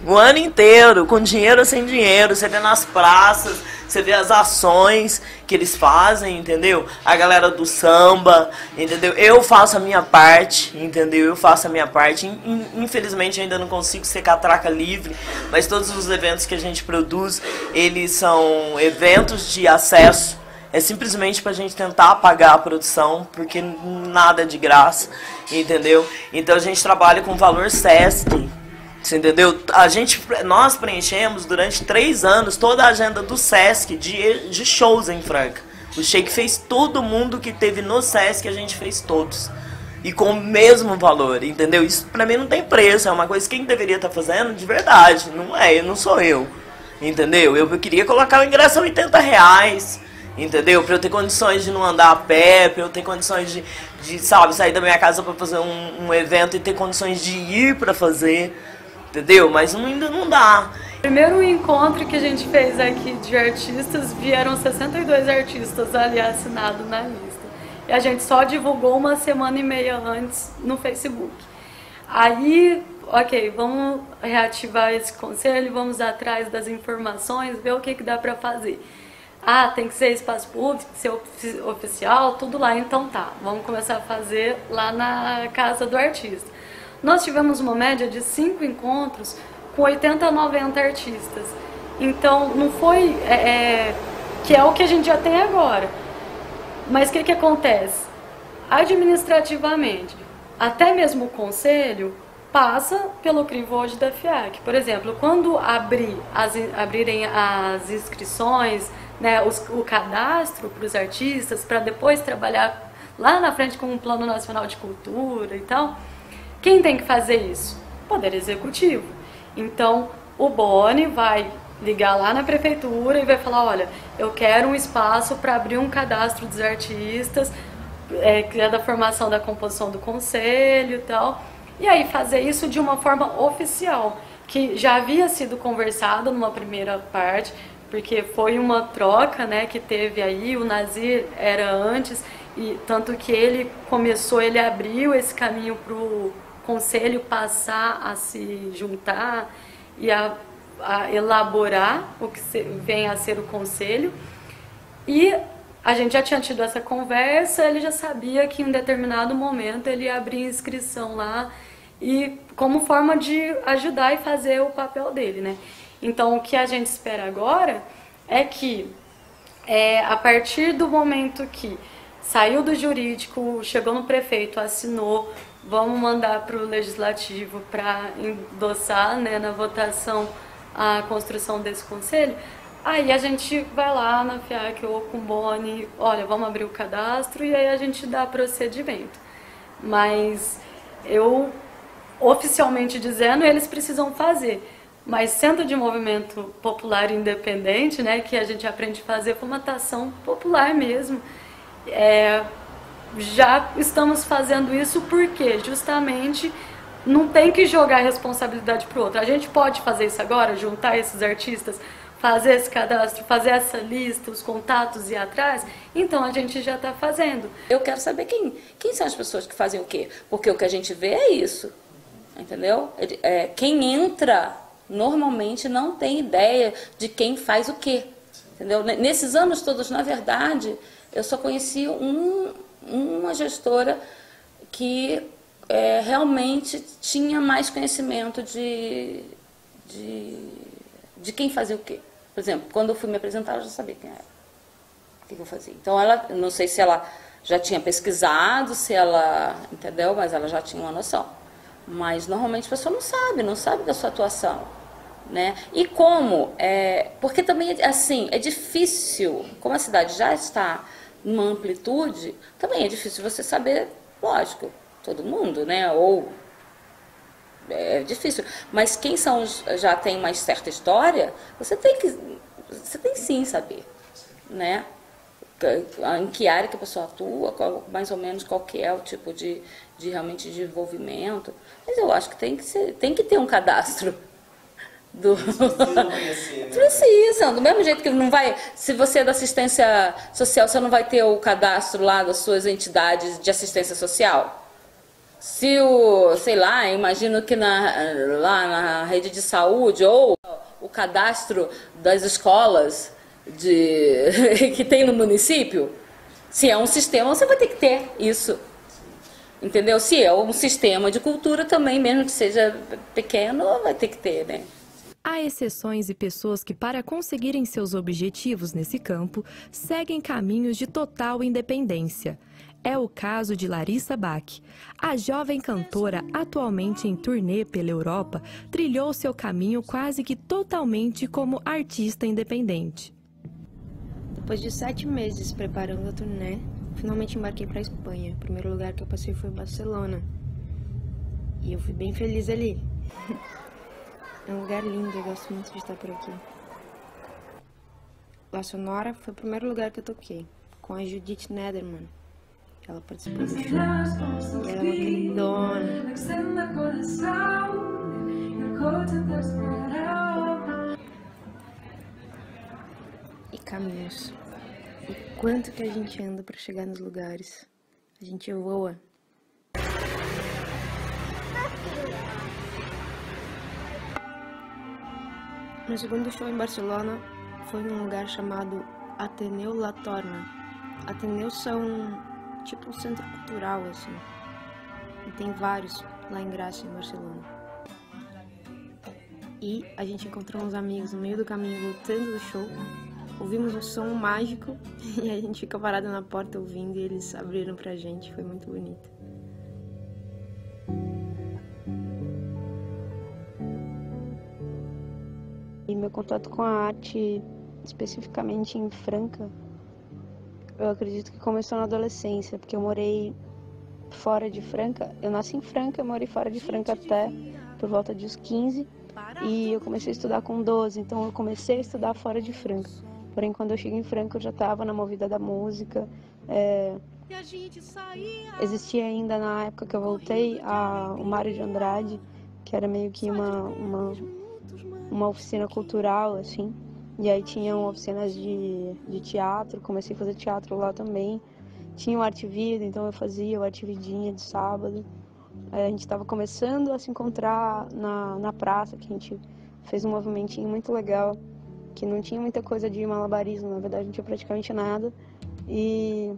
com dinheiro ou sem dinheiro. Você vê nas praças, você vê as ações que eles fazem, entendeu? A galera do samba, entendeu? Eu faço a minha parte, entendeu? Eu faço a minha parte. Infelizmente ainda não consigo ser catraca livre, mas todos os eventos que a gente produz, eles são eventos de acesso. É simplesmente pra gente tentar pagar a produção, porque nada é de graça, entendeu? Então a gente trabalha com valor SESC, você entendeu? Nós preenchemos durante 3 anos toda a agenda do SESC de shows em Franca. O Sheik fez todo mundo que teve no SESC, a gente fez todos. E com o mesmo valor, entendeu? Isso pra mim não tem preço, é uma coisa que quem deveria estar fazendo de verdade, não sou eu, entendeu? Eu queria colocar o ingresso a R$80, entendeu? Pra eu ter condições de não andar a pé, pra eu ter condições de sabe, sair da minha casa pra fazer um evento e ter condições de ir pra fazer, entendeu? Mas ainda não dá. Primeiro encontro que a gente fez aqui de artistas, vieram 62 artistas ali assinados na lista. E a gente só divulgou 1 semana e meia antes no Facebook. Aí, ok, vamos reativar esse conselho, vamos atrás das informações, ver o que dá pra fazer. Ah, tem que ser espaço público, ser oficial, tudo lá. Então tá, vamos começar a fazer lá na casa do artista. Nós tivemos uma média de 5 encontros com 80 a 90 artistas. Então não foi, que é o que a gente já tem agora. Mas o que acontece? Administrativamente, até mesmo o conselho passa pelo crivo hoje da FIAC. Por exemplo, quando abrirem as inscrições, né, o cadastro para os artistas, para depois trabalhar lá na frente com um plano nacional de cultura e tal, quem tem que fazer isso? O Poder Executivo. Então, o Boni vai ligar lá na prefeitura e vai falar, olha, eu quero um espaço para abrir um cadastro dos artistas, criar da formação da composição do conselho e tal, e aí fazer isso de uma forma oficial, que já havia sido conversado numa primeira parte, porque foi uma troca, né, que teve aí, o Nazir era antes, e tanto que ele abriu esse caminho para o conselho passar a se juntar e a elaborar o que vem a ser o conselho. E a gente já tinha tido essa conversa, ele já sabia que em um determinado momento ele ia abrir inscrição lá, e como forma de ajudar e fazer o papel dele, né? Então, o que a gente espera agora é que, a partir do momento que saiu do jurídico, chegou no prefeito, assinou, vamos mandar para o legislativo para endossar, né, na votação a construção desse conselho, aí a gente vai lá na FIAC ou com o Boni, olha, vamos abrir o cadastro e aí a gente dá procedimento. Mas oficialmente dizendo, eles precisam fazer. Mas Centro de Movimento Popular Independente, né, que a gente aprende a fazer formatação popular mesmo, já estamos fazendo isso porque justamente não tem que jogar a responsabilidade para o outro. A gente pode fazer isso agora, juntar esses artistas, fazer esse cadastro, fazer essa lista, os contatos e ir atrás, então a gente já está fazendo. Eu quero saber quem são as pessoas que fazem o quê, porque o que a gente vê é isso, entendeu? Quem entra normalmente não tem ideia de quem faz o quê, entendeu? Nesses anos todos, na verdade, eu só conheci uma gestora que realmente tinha mais conhecimento de quem fazia o quê. Por exemplo, quando eu fui me apresentar, eu já sabia quem era, o que eu fazia. Então, não sei se ela já tinha pesquisado, entendeu? Mas ela já tinha uma noção. Mas, normalmente, a pessoa não sabe da sua atuação, né? E porque também, assim, é difícil, como a cidade já está numa amplitude, também é difícil você saber, lógico, todo mundo, né? Ou é difícil. Mas quem já tem mais certa história, você tem sim saber, né? Em que área que a pessoa atua, mais ou menos qual que é o tipo de realmente de envolvimento. Mas eu acho que tem que ter um cadastro, Precisam, do mesmo jeito que não vai. Se você é da assistência social, você não vai ter o cadastro lá das suas entidades de assistência social. Se o, sei lá, imagino que lá na rede de saúde, ou o cadastro das escolas que tem no município, se é um sistema, você vai ter que ter isso. Entendeu? Se é um sistema de cultura também, mesmo que seja pequeno, vai ter que ter, né? Há exceções e pessoas que, para conseguirem seus objetivos nesse campo, seguem caminhos de total independência. É o caso de Larissa Bach. A jovem cantora, atualmente em turnê pela Europa, trilhou seu caminho quase que totalmente como artista independente. Depois de 7 meses preparando a turnê, finalmente embarquei para a Espanha. O primeiro lugar que eu passei foi Barcelona. E eu fui bem feliz ali. É um lugar lindo, eu gosto muito de estar por aqui. La Sonora foi o primeiro lugar que eu toquei, com a Judith Nederman. Ela participou do show. E ela é uma lindona. E caminhos. E quanto que a gente anda para chegar nos lugares. A gente voa. Meu segundo show em Barcelona foi num lugar chamado Ateneu La Torna. Ateneus são tipo um centro cultural, assim. E tem vários lá em Graça, em Barcelona. E a gente encontrou uns amigos no meio do caminho, voltando do show. Ouvimos um som mágico e a gente fica parado na porta ouvindo e eles abriram pra gente. Foi muito bonito. E meu contato com a arte, especificamente em Franca, eu acredito que começou na adolescência, porque eu morei fora de Franca. Eu nasci em Franca, eu morei fora de Franca até por volta dos 15 e eu comecei a estudar com 12, então eu comecei a estudar fora de Franca. Porém, quando eu cheguei em Franca, eu já estava na movida da música. Existia ainda, na época que eu voltei, o Mário de Andrade, que era meio que uma oficina cultural, assim. E aí tinham oficinas de teatro, comecei a fazer teatro lá também. Tinha o Arte Vida, então eu fazia o Arte Vidinha de sábado. Aí a gente estava começando a se encontrar na praça, que a gente fez um movimentinho muito legal, que não tinha muita coisa de malabarismo, na verdade não tinha praticamente nada. E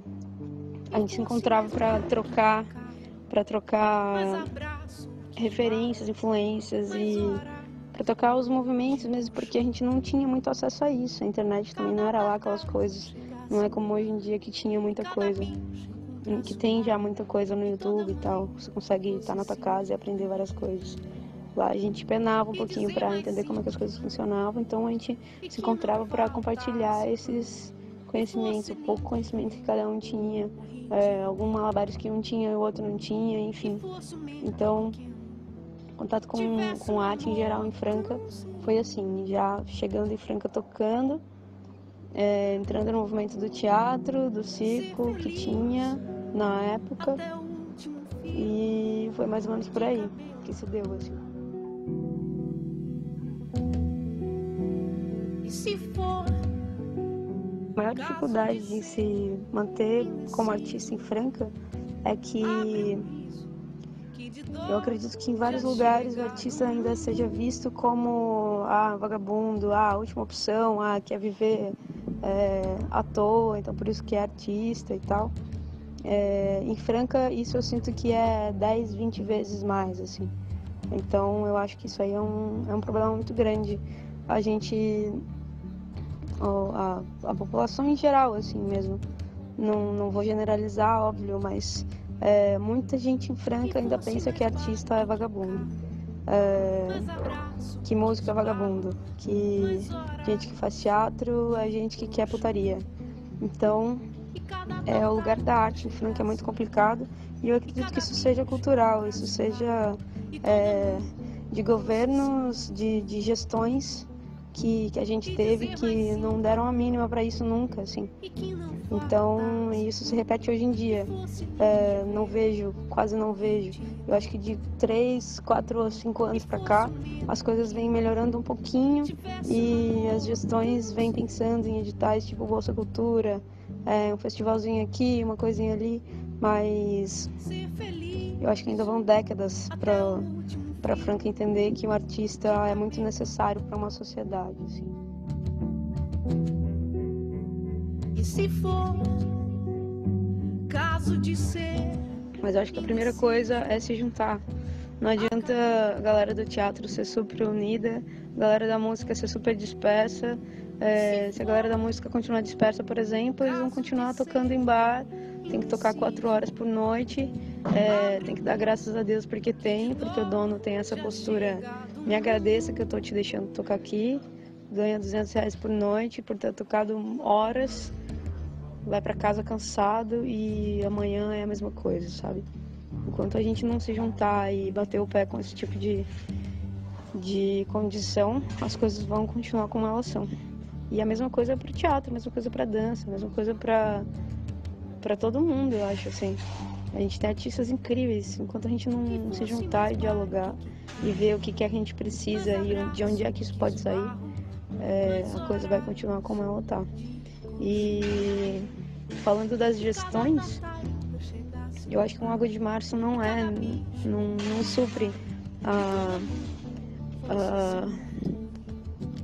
a gente se encontrava para trocar referências, influências e para tocar os movimentos mesmo, porque a gente não tinha muito acesso a isso. A internet também não era lá aquelas coisas. Não é como hoje em dia que tinha muita coisa. Que tem já muita coisa no YouTube e tal. Você consegue estar na tua casa e aprender várias coisas. Lá a gente penava um pouquinho para entender como é que as coisas funcionavam. Então a gente se encontrava para compartilhar esses conhecimentos, o pouco conhecimento que cada um tinha. Alguns malabares que um tinha e o outro não tinha, enfim. Então, contato com arte em geral em Franca foi assim, já chegando em Franca tocando, entrando no movimento do teatro, do circo que tinha na época, e foi mais ou menos por aí que se deu, assim. E se for? A maior dificuldade de se manter como artista em Franca é que eu acredito que em vários lugares o artista ainda seja visto como vagabundo, a última opção, quer viver à toa, então por isso que é artista e tal. Em Franca isso eu sinto que é 10, 20 vezes mais, assim. Então eu acho que isso aí é um problema muito grande. A gente, a população em geral, assim mesmo, não vou generalizar, óbvio, mas muita gente em Franca ainda pensa que artista é vagabundo, que músico é vagabundo, que gente que faz teatro é gente que quer putaria. Então, o lugar da arte em Franca é muito complicado e eu acredito que isso seja cultural, isso seja de governos, de gestões que a gente teve que não deram a mínima para isso nunca, assim. Então, isso se repete hoje em dia. Não vejo, quase não vejo. Eu acho que de 3, 4 ou 5 anos para cá, as coisas vêm melhorando um pouquinho e as gestões vêm pensando em editais tipo Bolsa Cultura, um festivalzinho aqui, uma coisinha ali, mas eu acho que ainda vão décadas para Franca entender que o artista é muito necessário para uma sociedade, assim. E se for caso de ser... Mas eu acho que a primeira coisa é se juntar. Não adianta a galera do teatro ser super unida, a galera da música ser super dispersa. Se a galera da música continuar dispersa, por exemplo, eles vão continuar tocando em bar, tem que tocar 4 horas por noite, tem que dar graças a Deus porque o dono tem essa postura, me agradeça que eu tô te deixando tocar aqui, ganha R$200 por noite por ter tocado horas, vai para casa cansado e amanhã é a mesma coisa, sabe? Enquanto a gente não se juntar e bater o pé com esse tipo de condição, as coisas vão continuar como elas são. E a mesma coisa para o teatro, a mesma coisa para dança, a mesma coisa para todo mundo, eu acho, assim. A gente tem artistas incríveis, enquanto a gente não se juntar e dialogar e ver o que a gente precisa e de onde é que isso pode sair, a coisa vai continuar como ela está. E falando das gestões, eu acho que um Água de Março não supre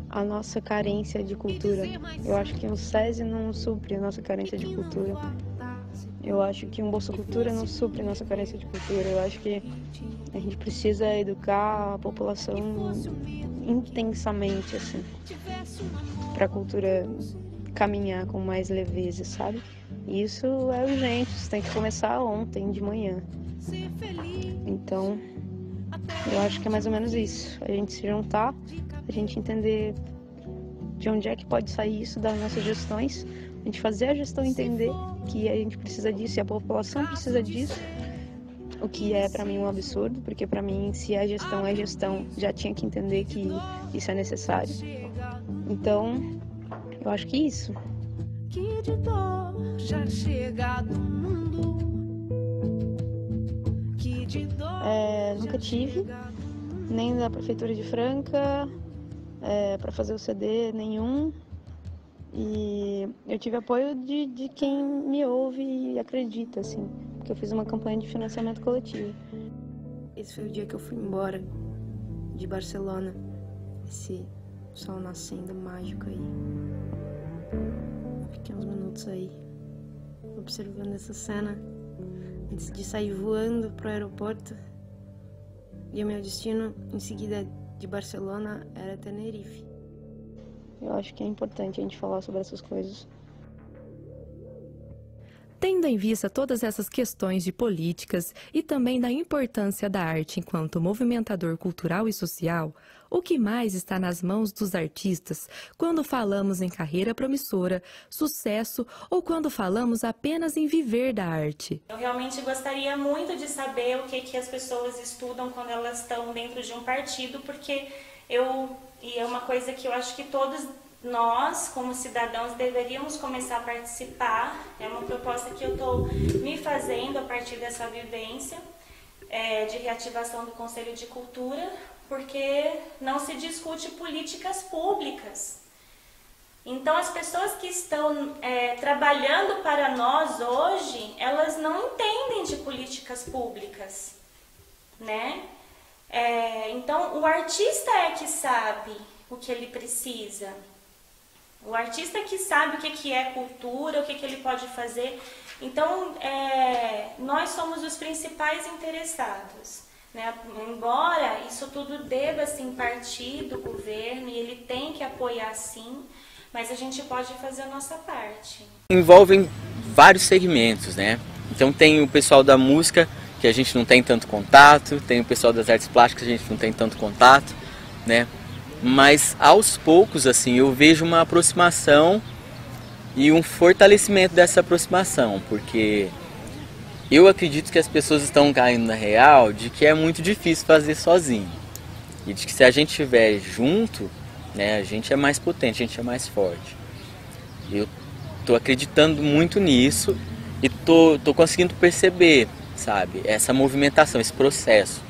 a nossa carência de cultura. Eu acho que um SESI não supre a nossa carência de cultura. Eu acho que um Bolsa Cultura não supre a nossa carência de cultura. Eu acho que a gente precisa educar a população intensamente, assim, para a cultura caminhar com mais leveza, sabe? E isso é urgente, isso tem que começar ontem, de manhã. Então, eu acho que é mais ou menos isso. A gente se juntar, a gente entender de onde é que pode sair isso das nossas gestões, a gente fazer a gestão entender que a gente precisa disso e a população precisa disso, o que é pra mim um absurdo, porque pra mim, se a gestão é gestão, já tinha que entender que isso é necessário. Então, eu acho que isso. Que de dor já chega do mundo. Que de dor nunca tive, nem da Prefeitura de Franca, para fazer o CD, nenhum. E eu tive apoio de quem me ouve e acredita, assim, porque eu fiz uma campanha de financiamento coletivo. Esse foi o dia que eu fui embora de Barcelona, esse sol nascendo mágico aí. Fiquei uns minutos aí, observando essa cena, antes de sair voando pro aeroporto. E o meu destino, em seguida de Barcelona, era Tenerife. Eu acho que é importante a gente falar sobre essas coisas. Tendo em vista todas essas questões de políticas e também da importância da arte enquanto movimentador cultural e social, o que mais está nas mãos dos artistas quando falamos em carreira promissora, sucesso ou quando falamos apenas em viver da arte? Eu realmente gostaria muito de saber o que as pessoas estudam quando elas estão dentro de um partido, porque e é uma coisa que eu acho que todos nós, como cidadãos, deveríamos começar a participar. É uma proposta que eu estou me fazendo a partir dessa vivência de reativação do Conselho de Cultura, porque não se discute políticas públicas. Então, as pessoas que estão trabalhando para nós hoje, elas não entendem de políticas públicas, né? Então, o artista é que sabe o que ele precisa. O artista que sabe o que é cultura, o que ele pode fazer. Então, nós somos os principais interessados, né? Embora isso tudo deva sim partir do governo e ele tem que apoiar sim, mas a gente pode fazer a nossa parte. Envolvem vários segmentos, né? Então tem o pessoal da música, que a gente não tem tanto contato, tem o pessoal das artes plásticas, que a gente não tem tanto contato, né? Mas aos poucos, assim, eu vejo uma aproximação e um fortalecimento dessa aproximação, porque eu acredito que as pessoas estão caindo na real de que é muito difícil fazer sozinho. E de que se a gente estiver junto, né? A gente é mais potente, a gente é mais forte. Eu tô acreditando muito nisso e tô conseguindo perceber, sabe, essa movimentação, esse processo.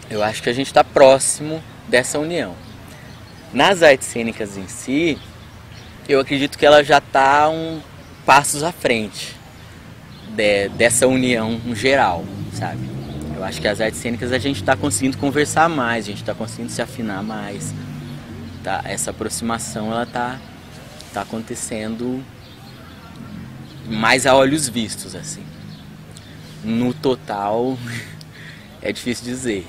Eu acho que a gente está próximo dessa união. Nas artes cênicas em si, eu acredito que ela já está passos à frente dessa união geral, sabe? Eu acho que as artes cênicas a gente está conseguindo conversar mais, a gente está conseguindo se afinar mais. Tá? Essa aproximação ela tá acontecendo mais a olhos vistos, assim. No total, é difícil dizer.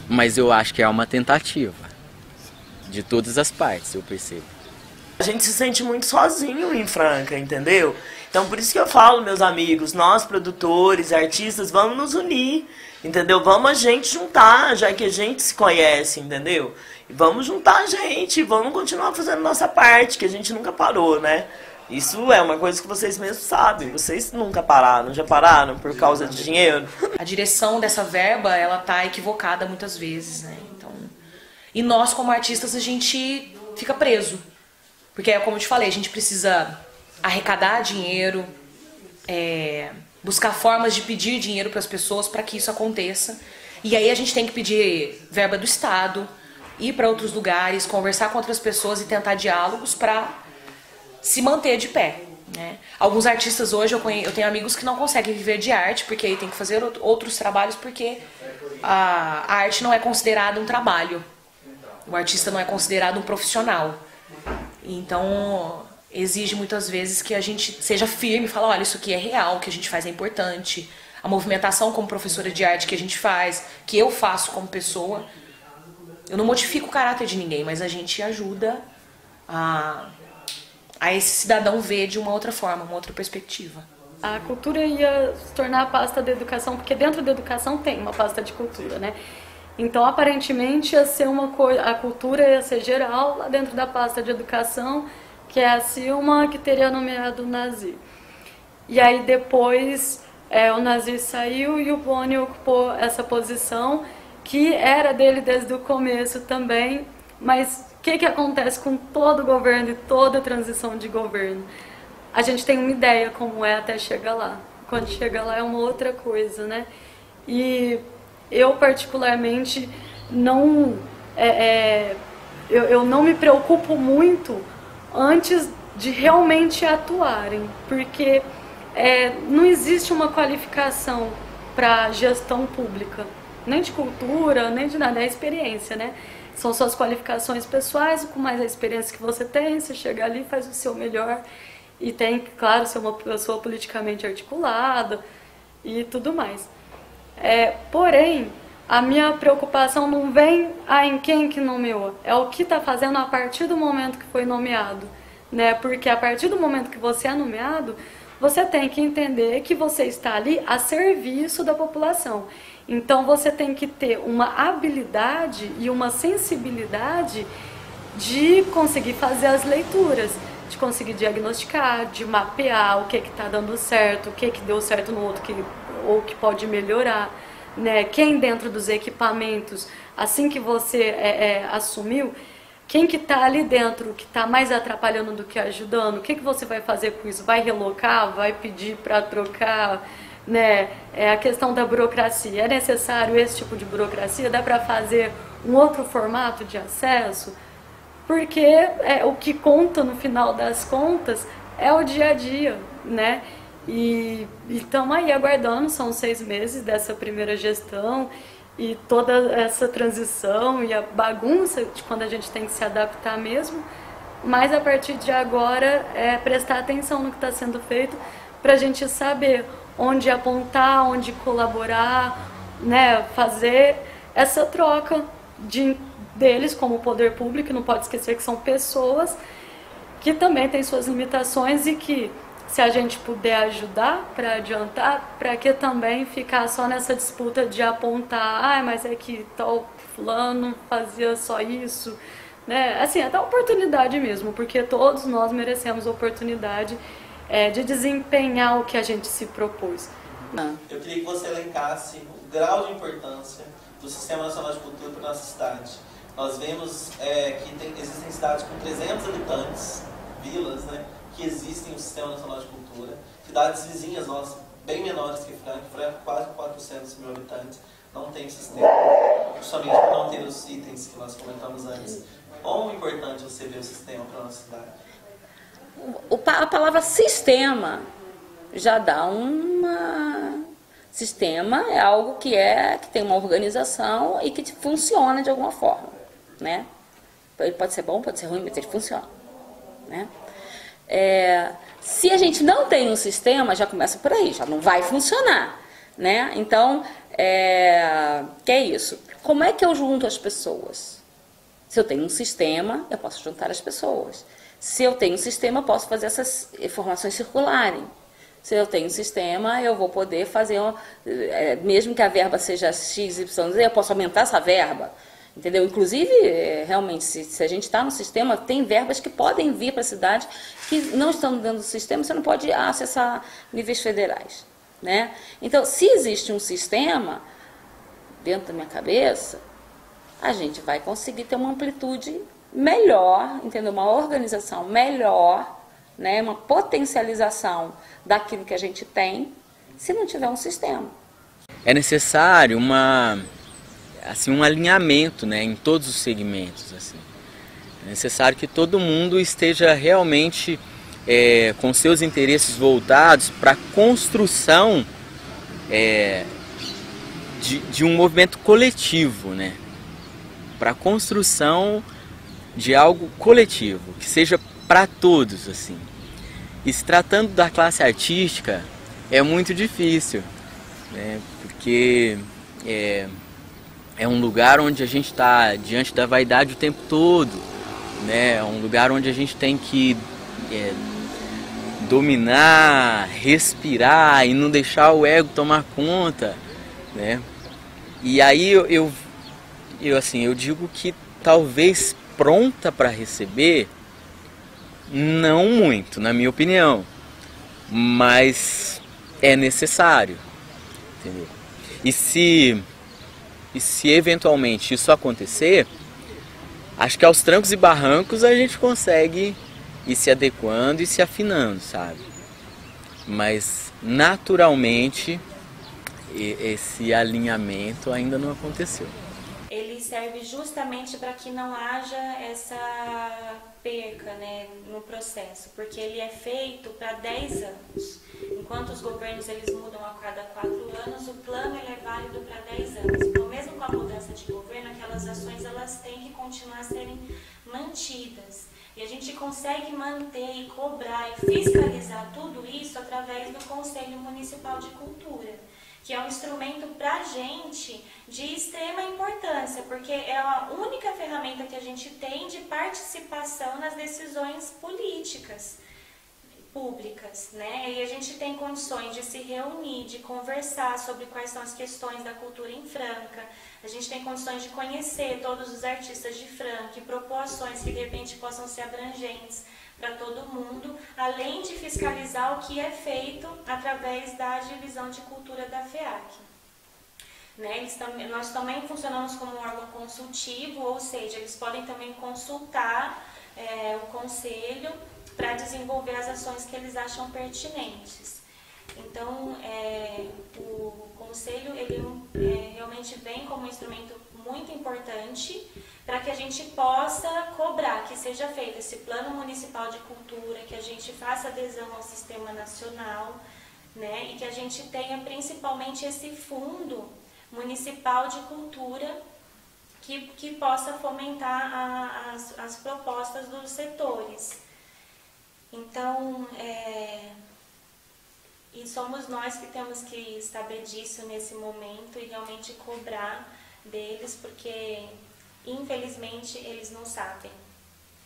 Mas eu acho que é uma tentativa de todas as partes, eu percebo. A gente se sente muito sozinho em Franca, entendeu? Então por isso que eu falo, meus amigos, nós produtores, artistas, vamos nos unir, entendeu? Vamos a gente juntar, já que a gente se conhece, entendeu? E vamos juntar a gente, vamos continuar fazendo nossa parte, que a gente nunca parou, né? Isso é uma coisa que vocês mesmos sabem, vocês nunca pararam, já pararam por causa de dinheiro? A direção dessa verba, ela tá equivocada muitas vezes, né? Então, e nós como artistas, a gente fica preso. Porque, como eu te falei, a gente precisa arrecadar dinheiro, buscar formas de pedir dinheiro para as pessoas para que isso aconteça. E aí a gente tem que pedir verba do Estado, ir para outros lugares, conversar com outras pessoas e tentar diálogos para se manter de pé, né? Alguns artistas hoje, eu tenho amigos que não conseguem viver de arte, porque aí tem que fazer outros trabalhos, porque a arte não é considerada um trabalho. O artista não é considerado um profissional. Então, exige muitas vezes que a gente seja firme e fale, olha, isso aqui é real, o que a gente faz é importante. A movimentação como professora de arte que a gente faz, que eu faço como pessoa, eu não modifico o caráter de ninguém, mas a gente ajuda a esse cidadão ver de uma outra forma, uma outra perspectiva. A cultura ia se tornar a pasta da educação, porque dentro da educação tem uma pasta de cultura, né? Então, aparentemente, ia ser uma coisa, a cultura ia ser geral lá dentro da pasta de educação, que é a Silma, que teria nomeado o Nazir. E aí depois o Nazir saiu e o Boni ocupou essa posição, que era dele desde o começo também, mas o que acontece com todo governo e toda transição de governo? A gente tem uma ideia como é até chegar lá. Quando chega lá é uma outra coisa, né? E eu particularmente não eu não me preocupo muito antes de realmente atuarem, porque não existe uma qualificação para gestão pública, nem de cultura, nem de nada, é experiência, né? São suas qualificações pessoais, com mais a experiência que você tem, você chega ali, faz o seu melhor e tem, claro, ser uma pessoa politicamente articulada e tudo mais. Porém, a minha preocupação não vem em quem que nomeou, é o que está fazendo a partir do momento que foi nomeado, né? Porque a partir do momento que você é nomeado, você tem que entender que você está ali a serviço da população. Então você tem que ter uma habilidade e uma sensibilidade de conseguir fazer as leituras, de conseguir diagnosticar, de mapear o que está dando certo, o que deu certo no outro ou que pode melhorar, né? Quem dentro dos equipamentos, assim que você assumiu, quem que está ali dentro, que está mais atrapalhando do que ajudando, o que você vai fazer com isso? Vai relocar? Vai pedir para trocar? Né? A questão da burocracia, é necessário esse tipo de burocracia? Dá para fazer um outro formato de acesso? Porque o que conta no final das contas é o dia a dia, né? E estamos aí aguardando, são 6 meses dessa primeira gestão e toda essa transição e a bagunça de quando a gente tem que se adaptar mesmo, mas a partir de agora prestar atenção no que está sendo feito para a gente saber onde apontar, onde colaborar, né? Fazer essa troca deles como poder público. Não pode esquecer que são pessoas que também têm suas limitações e que, se a gente puder ajudar para adiantar, para que também ficar só nessa disputa de apontar, mas é que tal fulano fazia só isso, né? Assim, até oportunidade mesmo, porque todos nós merecemos oportunidade de desempenhar o que a gente se propôs. Eu queria que você elencasse o grau de importância do Sistema Nacional de Cultura para a nossa cidade. nós vemos que existem cidades com 300 habitantes, vilas, né, que existem no Sistema Nacional de Cultura, cidades vizinhas nossas, bem menores que Franca, quase 400 mil habitantes, não tem sistema, justamente por não ter os itens que nós comentamos antes. Quão importante você vê o sistema para a nossa cidade? A palavra sistema já dá uma... Sistema é algo que tem uma organização e que funciona de alguma forma, né? Ele pode ser bom, pode ser ruim, mas ele funciona, né? Se a gente não tem um sistema, já começa por aí, já não vai funcionar, né? Então, que é isso? Como é que eu junto as pessoas? Se eu tenho um sistema, eu posso juntar as pessoas. Se eu tenho um sistema, eu posso fazer essas informações circularem. Se eu tenho um sistema, eu vou poder fazer, mesmo que a verba seja X, Y, Z, eu posso aumentar essa verba, entendeu? Inclusive, realmente, se a gente está no sistema, tem verbas que podem vir para a cidade que não estão dentro do sistema, você não pode acessar níveis federais, né? Então, se existe um sistema dentro da minha cabeça, a gente vai conseguir ter uma amplitude melhor, entendeu? Uma organização melhor, né, uma potencialização daquilo que a gente tem, se não tiver um sistema. É necessário um alinhamento, né, em todos os segmentos. Assim. É necessário que todo mundo esteja realmente com seus interesses voltados para a construção de um movimento coletivo, né, para a construção de algo coletivo, que seja para todos, assim. E se tratando da classe artística, é muito difícil, né? Porque é um lugar onde a gente está diante da vaidade o tempo todo, né? É um lugar onde a gente tem que dominar, respirar e não deixar o ego tomar conta, né? E aí eu digo que talvez pronta para receber, não muito, na minha opinião, mas é necessário, entendeu? E se eventualmente isso acontecer, acho que aos trancos e barrancos a gente consegue ir se adequando e se afinando, sabe? Mas naturalmente esse alinhamento ainda não aconteceu. Ele serve justamente para que não haja essa perca, né, no processo, porque ele é feito para 10 anos. Enquanto os governos eles mudam a cada 4 anos, o plano ele é válido para 10 anos. Então, mesmo com a mudança de governo, aquelas ações elas têm que continuar a serem mantidas. E a gente consegue manter e cobrar e fiscalizar tudo isso através do Conselho Municipal de Cultura, que é um instrumento para a gente de extrema importância, porque é a única ferramenta que a gente tem de participação nas decisões políticas públicas, né? E a gente tem condições de se reunir, de conversar sobre quais são as questões da cultura em Franca, a gente tem condições de conhecer todos os artistas de Franca e propor ações que de repente possam ser abrangentes para todo mundo, além de fiscalizar o que é feito através da divisão de cultura da FEAC. Né? Nós também funcionamos como um órgão consultivo, ou seja, eles podem também consultar o conselho para desenvolver as ações que eles acham pertinentes. Então, o conselho ele realmente vem como um instrumento muito importante para que a gente possa cobrar que seja feito esse plano municipal de cultura, que a gente faça adesão ao sistema nacional, né, e que a gente tenha principalmente esse fundo municipal de cultura que possa fomentar as propostas dos setores. Então, e somos nós que temos que saber disso nesse momento e realmente cobrar deles, porque infelizmente eles não sabem.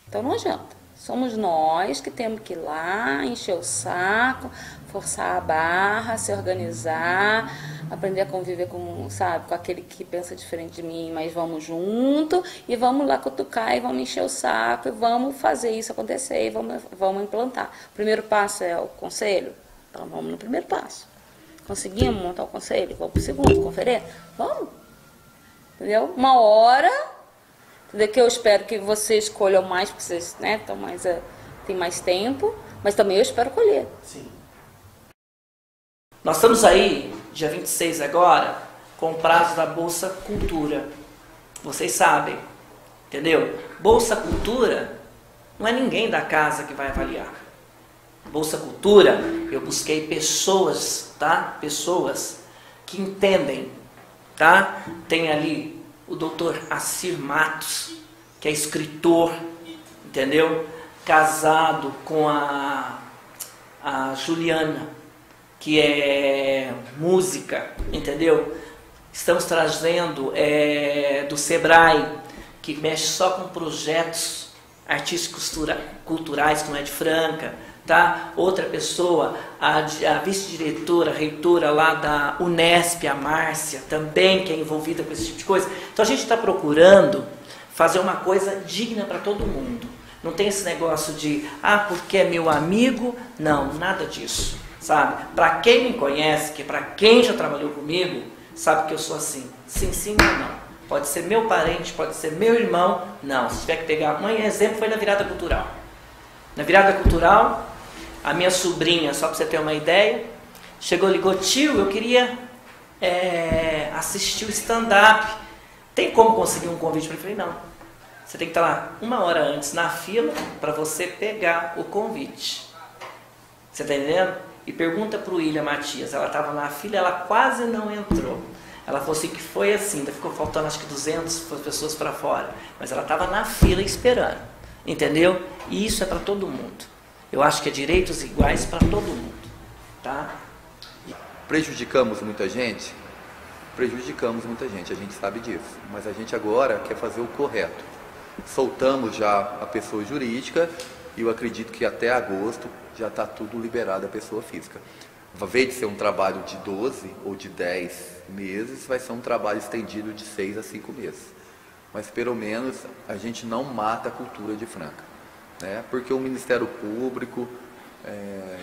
Então não adianta. Somos nós que temos que ir lá, encher o saco, forçar a barra, se organizar, aprender a conviver com aquele que pensa diferente de mim, mas vamos junto e vamos lá cutucar e vamos encher o saco e vamos fazer isso acontecer e vamos implantar. O primeiro passo é o conselho, então vamos no primeiro passo. Conseguimos montar o conselho, vamos para o segundo, conferência, vamos. Entendeu? Uma hora, que eu espero que vocês colham mais, porque vocês, né, tem mais tempo, mas também eu espero colher. Sim. Nós estamos aí, dia 26 agora, com o prazo da Bolsa Cultura. Vocês sabem, entendeu? Bolsa Cultura não é ninguém da casa que vai avaliar. Bolsa Cultura, eu busquei pessoas, tá? Pessoas que entendem, tá? Tem ali o Dr. Assir Matos, que é escritor, entendeu? Casado com a Juliana, que é música, entendeu? Estamos trazendo do Sebrae, que mexe só com projetos artísticos culturais, que não é de Franca, tá? Outra pessoa, a vice-diretora, reitora lá da Unesp, a Márcia, também, que é envolvida com esse tipo de coisa. Então a gente está procurando fazer uma coisa digna para todo mundo. Não tem esse negócio de, porque é meu amigo. Não, nada disso, sabe? Para quem me conhece, que para quem já trabalhou comigo, sabe que eu sou assim. Sim, sim ou não. Pode ser meu parente, pode ser meu irmão. Não, se tiver que pegar... Um exemplo foi na virada cultural. Na virada cultural, a minha sobrinha, só para você ter uma ideia, chegou e ligou: tio, eu queria assistir o stand-up. Tem como conseguir um convite? Eu falei: não. Você tem que estar lá 1 hora antes na fila para você pegar o convite. Você está entendendo? E pergunta para o William Matias. Ela estava na fila, ela quase não entrou. Ela falou assim que foi assim, ainda ficou faltando acho que 200 pessoas para fora. Mas ela estava na fila esperando. Entendeu? E isso é para todo mundo. Eu acho que é direitos iguais para todo mundo. Tá? Prejudicamos muita gente? Prejudicamos muita gente, a gente sabe disso. Mas a gente agora quer fazer o correto. Soltamos já a pessoa jurídica e eu acredito que até agosto já está tudo liberado a pessoa física. Ao invés de ser um trabalho de 12 ou de 10 meses, vai ser um trabalho estendido de 6 a 5 meses. Mas pelo menos a gente não mata a cultura de Franca, né? Porque o Ministério Público,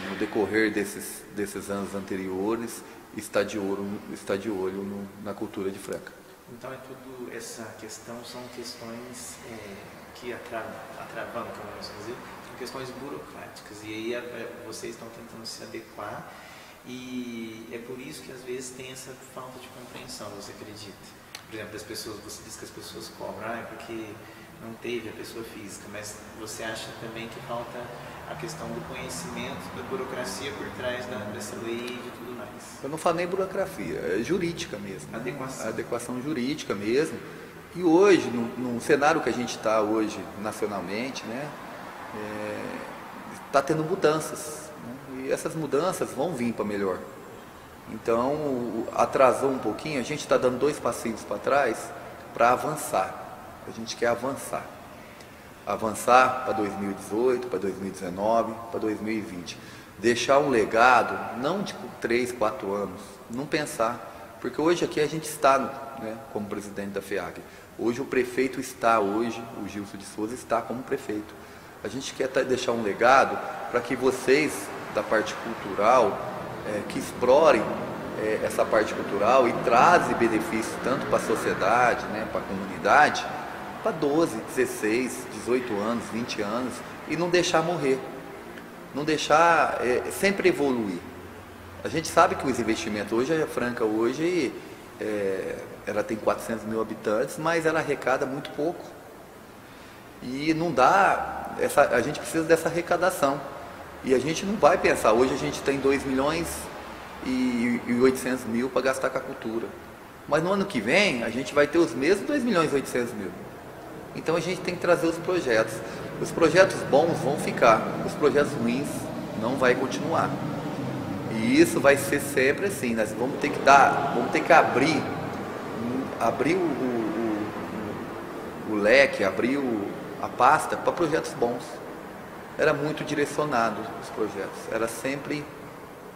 no decorrer desses anos anteriores, está de olho na cultura de Franca. Então essa questão são questões que atravam, vamos dizer, são questões burocráticas, e aí vocês estão tentando se adequar, e é por isso que às vezes tem essa falta de compreensão, você acredita? Por exemplo, as pessoas, você diz que as pessoas cobram, porque não teve a pessoa física, mas você acha também que falta a questão do conhecimento, da burocracia por trás dessa lei e de tudo mais? Eu não falo nem burocracia, é jurídica mesmo. Adequação. Adequação jurídica mesmo. E hoje, no cenário que a gente está hoje nacionalmente, né, está tendo mudanças. Né, e essas mudanças vão vir para melhor. Então, atrasou um pouquinho, a gente está dando 2 passinhos para trás para avançar. A gente quer avançar. Avançar para 2018, para 2019, para 2020. Deixar um legado, não de 3, 4 anos, não pensar. Porque hoje aqui a gente está, né, como presidente da FEAG. Hoje o prefeito está, o Gilson de Souza está como prefeito. A gente quer deixar um legado para que vocês, da parte cultural, que explorem essa parte cultural e trazem benefícios tanto para a sociedade, né, para a comunidade, para 12, 16, 18 anos, 20 anos, e não deixar morrer. Não deixar, sempre evoluir. A gente sabe que os investimentos hoje, a Franca hoje, ela tem 400 mil habitantes, mas ela arrecada muito pouco. E não dá, a gente precisa dessa arrecadação. E a gente não vai pensar, hoje a gente tem 2 milhões e 800 mil para gastar com a cultura. Mas no ano que vem, a gente vai ter os mesmos 2 milhões e 800 mil. Então a gente tem que trazer os projetos. Os projetos bons vão ficar, os projetos ruins não vai continuar. E isso vai ser sempre assim, nós vamos ter que abrir o leque, abrir a pasta para projetos bons. Era muito direcionado os projetos, era sempre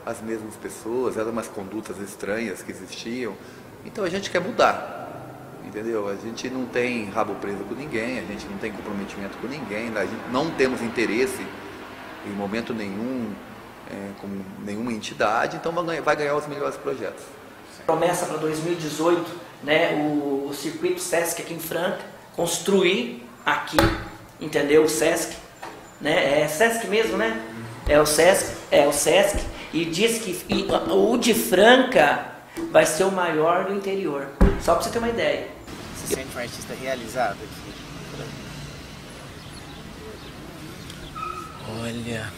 as mesmas pessoas, eram umas condutas estranhas que existiam. Então a gente quer mudar, entendeu? A gente não tem rabo preso com ninguém, a gente não tem comprometimento com ninguém, a gente não temos interesse em momento nenhum com nenhuma entidade, então vai ganhar os melhores projetos. Promessa para 2018, né, o circuito Sesc aqui em Franca, construir aqui, entendeu? O Sesc, né? É Sesc mesmo, né? É o Sesc, e diz que o de Franca vai ser o maior do interior. Só para você ter uma ideia. Você sente um artista realizado aqui? Olha...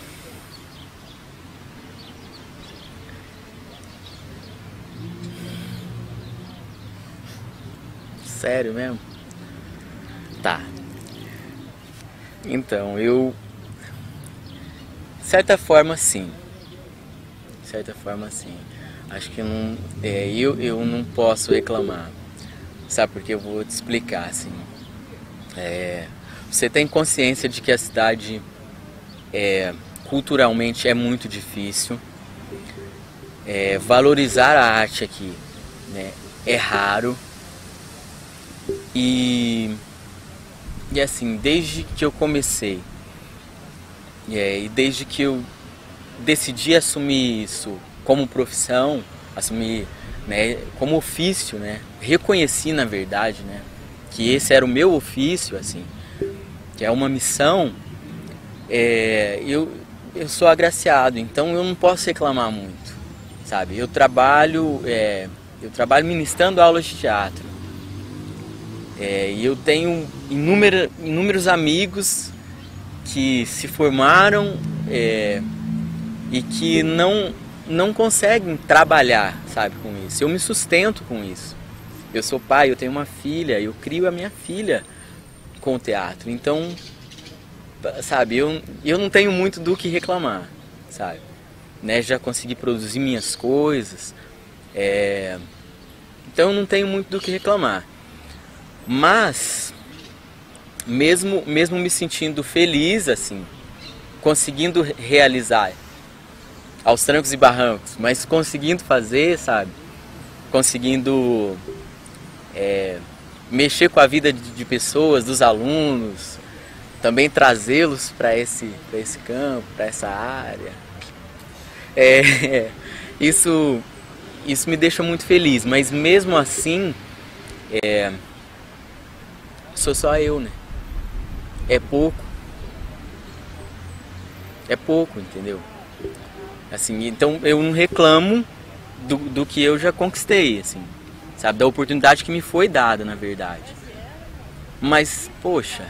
Sério mesmo? Tá. Então, eu... De certa forma, sim. De certa forma, sim. Acho que não, eu não posso reclamar. Sabe por que? Eu vou te explicar, assim. Você tem consciência de que a cidade, culturalmente, é muito difícil. Valorizar a arte aqui, né, é raro. E assim, desde que eu comecei, e desde que eu decidi assumir isso como profissão, assumir, né, como ofício, né, reconheci na verdade, né, que esse era o meu ofício, assim, que é uma missão, eu sou agraciado, então eu não posso reclamar muito, sabe? Eu trabalho ministrando aulas de teatro. E eu tenho inúmeros amigos que se formaram e que não conseguem trabalhar, sabe, com isso. Eu me sustento com isso. Eu sou pai, eu tenho uma filha, eu crio a minha filha com o teatro. Então, sabe, eu não tenho muito do que reclamar, sabe? Né? Já consegui produzir minhas coisas, então eu não tenho muito do que reclamar. Mas, mesmo me sentindo feliz, assim, conseguindo realizar aos trancos e barrancos, mas conseguindo fazer, sabe? Conseguindo mexer com a vida de pessoas, dos alunos, também trazê-los para esse campo, para essa área. Isso me deixa muito feliz, mas mesmo assim, sou só eu, né? É pouco, entendeu? Assim, então eu não reclamo do que eu já conquistei, assim, sabe? Da oportunidade que me foi dada, na verdade. Mas, poxa,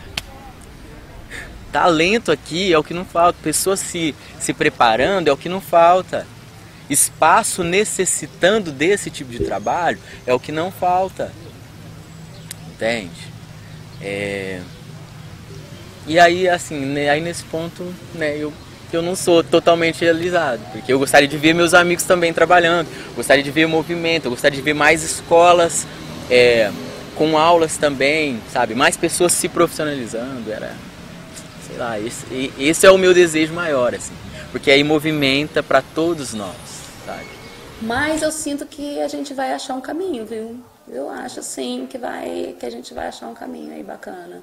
talento aqui é o que não falta, pessoas se preparando é o que não falta, espaço necessitando desse tipo de trabalho é o que não falta, entende? E aí, assim, né, aí nesse ponto, né, eu não sou totalmente realizado, porque eu gostaria de ver meus amigos também trabalhando, gostaria de ver movimento, eu gostaria de ver mais escolas com aulas também, sabe, mais pessoas se profissionalizando, sei lá, esse é o meu desejo maior, assim, porque aí movimenta para todos nós, sabe. Mas eu sinto que a gente vai achar um caminho, viu? Eu acho, assim, que a gente vai achar um caminho aí bacana,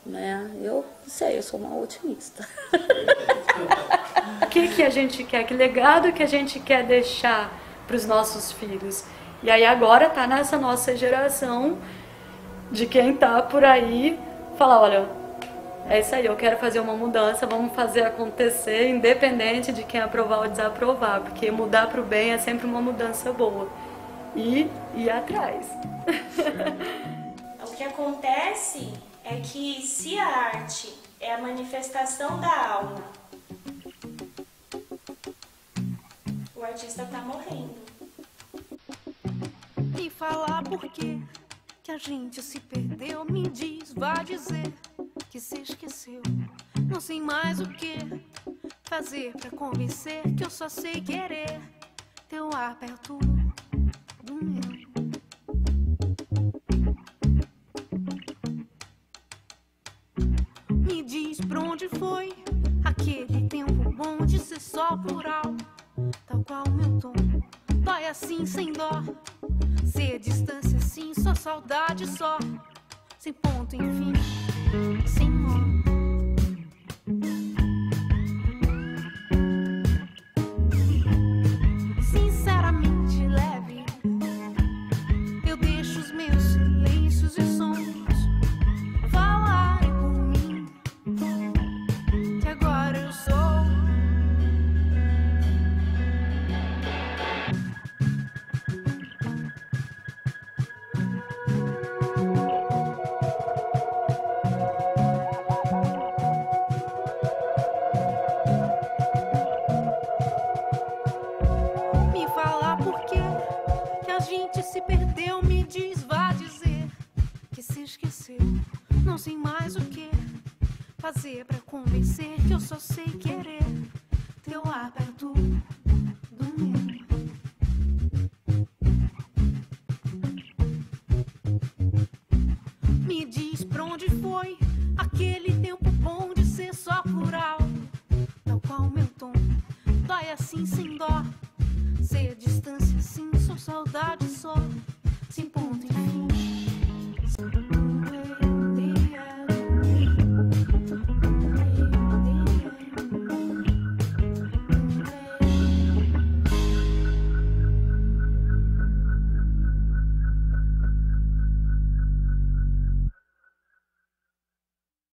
né? Eu sei, eu sou uma otimista. O que a gente quer? Que legado que a gente quer deixar para os nossos filhos? E aí agora tá nessa nossa geração de quem tá por aí falar, olha, é isso aí, eu quero fazer uma mudança, vamos fazer acontecer, independente de quem aprovar ou desaprovar, porque mudar para o bem é sempre uma mudança boa. E ir atrás. O que acontece é que se a arte é a manifestação da alma, o artista está morrendo. E falar por quê que a gente se perdeu, me diz, vai dizer que se esqueceu. Não sei mais o que fazer pra convencer que eu só sei querer teu ar perto do meu. Me diz pra onde foi aquele tempo bom de ser só plural, tal qual meu tom. Dói assim sem dó, ser distância assim, só saudade só, sem ponto enfim, sem nó. Sinceramente leve, eu deixo os meus silêncios e sons fazer pra convencer que eu só sei querer teu ar perto do meu? Me diz pra onde foi aquele tempo bom de ser só plural, tal qual meu tom, dói assim sem dó, ser distância assim, sou saudade só, sem ponto em